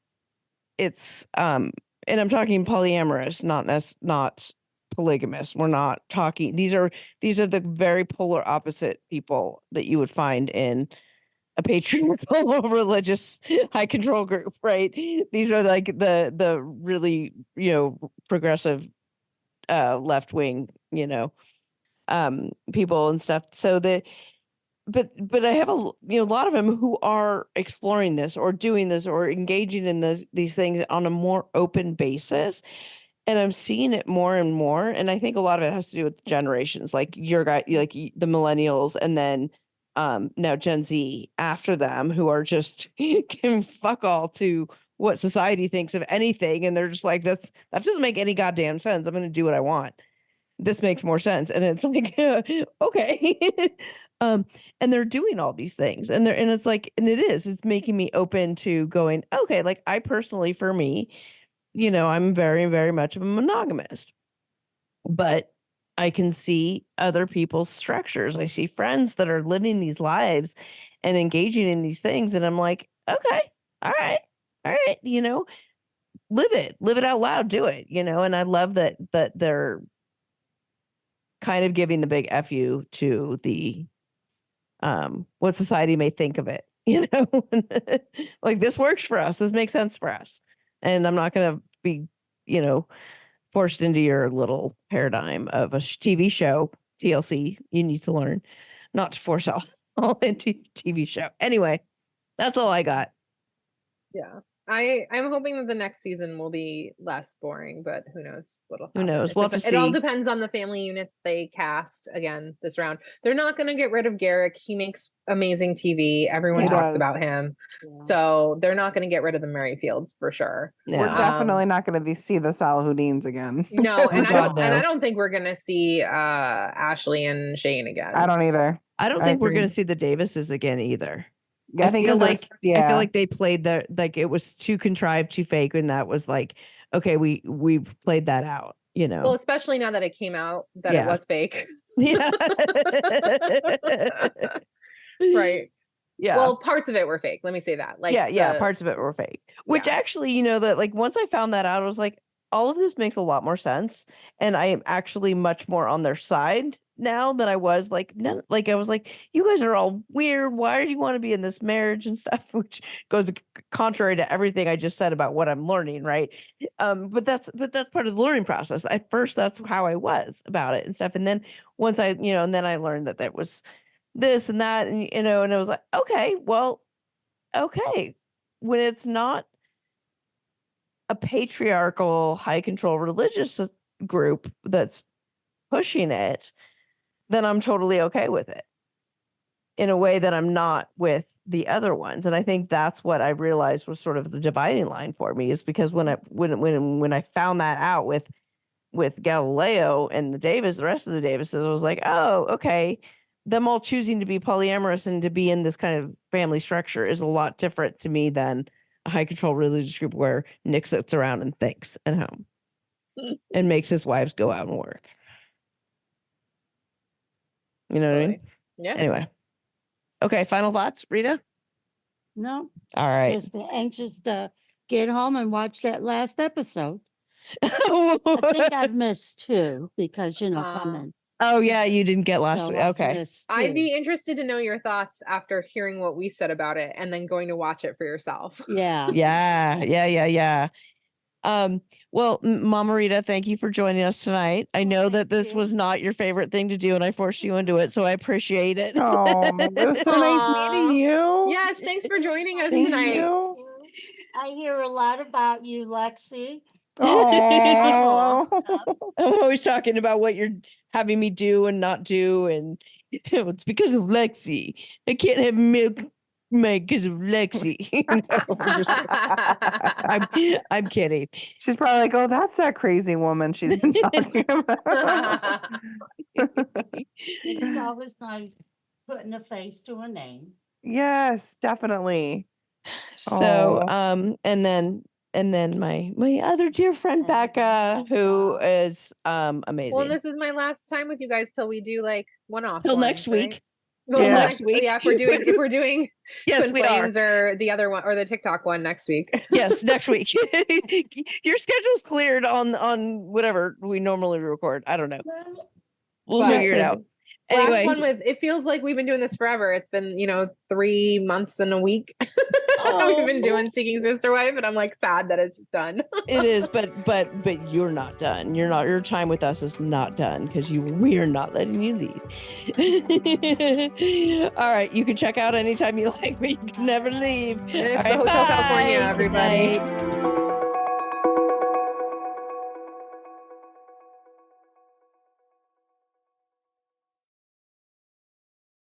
it's and I'm talking polyamorous, not polygamous. We're not talking, these are the very polar opposite people that you would find in a patriarchal religious high control group, right? These are like the really, you know, progressive left wing, you know, people and stuff. So but I have a lot of them who are exploring this or doing this or engaging in these things on a more open basis, and I'm seeing it more and more. And I think a lot of it has to do with generations, like your guy, like the millennials, and then now Gen Z after them, who are just can fuck all to what society thinks of anything, and they're just like, that doesn't make any goddamn sense. I'm going to do what I want. This makes more sense. And it's like, okay. um, and they're doing all these things, and it's like, and it's making me open to going, okay, like I personally, for me, you know, I'm very, very much of a monogamist, but I can see other people's structures. I see friends that are living these lives and engaging in these things. And I'm like, okay, all right, you know, live it out loud, do it, you know, and I love that they're kind of giving the big F you to the what society may think of it, you know, like this works for us, this makes sense for us, and I'm not going to be, you know, forced into your little paradigm of a TV show. TLC, you need to learn not to force all into TV show. Anyway, that's all I got. Yeah. I'm hoping that the next season will be less boring, but who knows what'll happen. Who knows? We'll have to It all see. depends on the family units they cast again this round. They're not going to get rid of Garrick. He makes amazing TV. Everyone He talks does. about him. Yeah. So they're not going to get rid of the Merrifields for sure. We're No. definitely not going to see the Salahuddins again. No, and God, I no. don't think we're going to see Ashley and Shane again. I don't either. I don't I think we're agree. going to see the Davises again either. Yeah, I think feel 'cause like there's- I feel like they played the like it was too contrived, too fake, and that was like, okay, we've played that out, you know. Well, especially now that it came out that Yeah. it was fake. Yeah. Right. Yeah. Well, parts of it were fake. Let me say that. Like yeah, parts of it were fake. Which Yeah. actually, you know, that like once I found that out, I was like, all of this makes a lot more sense. And I am actually much more on their side now than I was like, no, like I was like, you guys are all weird. Why do you want to be in this marriage and stuff? Which goes contrary to everything I just said about what I'm learning, right? But that's part of the learning process. At first, that's how I was about it and stuff. And then once I, you know, and then I learned that there was this and that, and you know, and I was like, okay, well, okay, when it's not a patriarchal, high control religious group that's pushing it, then I'm totally okay with it in a way that I'm not with the other ones. And I think that's what I realized was sort of the dividing line for me, is because when I found that out with Galileo and the rest of the Davises, I was like, oh, okay. Them all choosing to be polyamorous and to be in this kind of family structure is a lot different to me than a high control religious group where Nick sits around and thinks at home and makes his wives go out and work. You know what I mean? Yeah. Anyway. Okay, final thoughts, Rita? No, All right. just anxious to get home and watch that last episode. I think I've missed two because, coming. Oh yeah, you didn't get last So week. I've Okay. missed I'd two. be interested to know your thoughts after hearing what we said about it and then going to watch it for yourself. Yeah. Yeah. Well, Mama Rita, thank you for joining us tonight. I know that this you. was not your favorite thing to do and I forced you into it, so I appreciate it. Oh, it was so nice Aw. meeting you. Yes, thanks for joining us Thank tonight. you. I hear a lot about you, Lexi. Oh. I'm always talking about what you're having me do and not do, and it's because of Lexi. I can't have milk made because of Lexi. I'm kidding. She's probably like, oh, that's that crazy woman she's been talking about. It's always nice putting a face to a name. Yes, definitely. So, Oh. and then my other dear friend And Becca, who Becca. is amazing. Well, and this is my last time with you guys till we do like one-off. Till ones, next right? week. Well, Yeah. next week. Yeah, if we're doing Yes, Twin we are. Flames or the other one or the TikTok one next week. Yes, next week. Your schedule's cleared on whatever we normally record. I don't know. We'll But- figure it out. Last Anyway, one with it feels like we've been doing this forever. It's been 3 months and a week. We've been doing Seeking Sister Wife, and I'm like sad that it's done. it is, but you're not done. Your time with us is not done because we are not letting you leave. All right, you can check out anytime you like, but you can never leave. It's All the right, Hotel California, bye. Good everybody. night.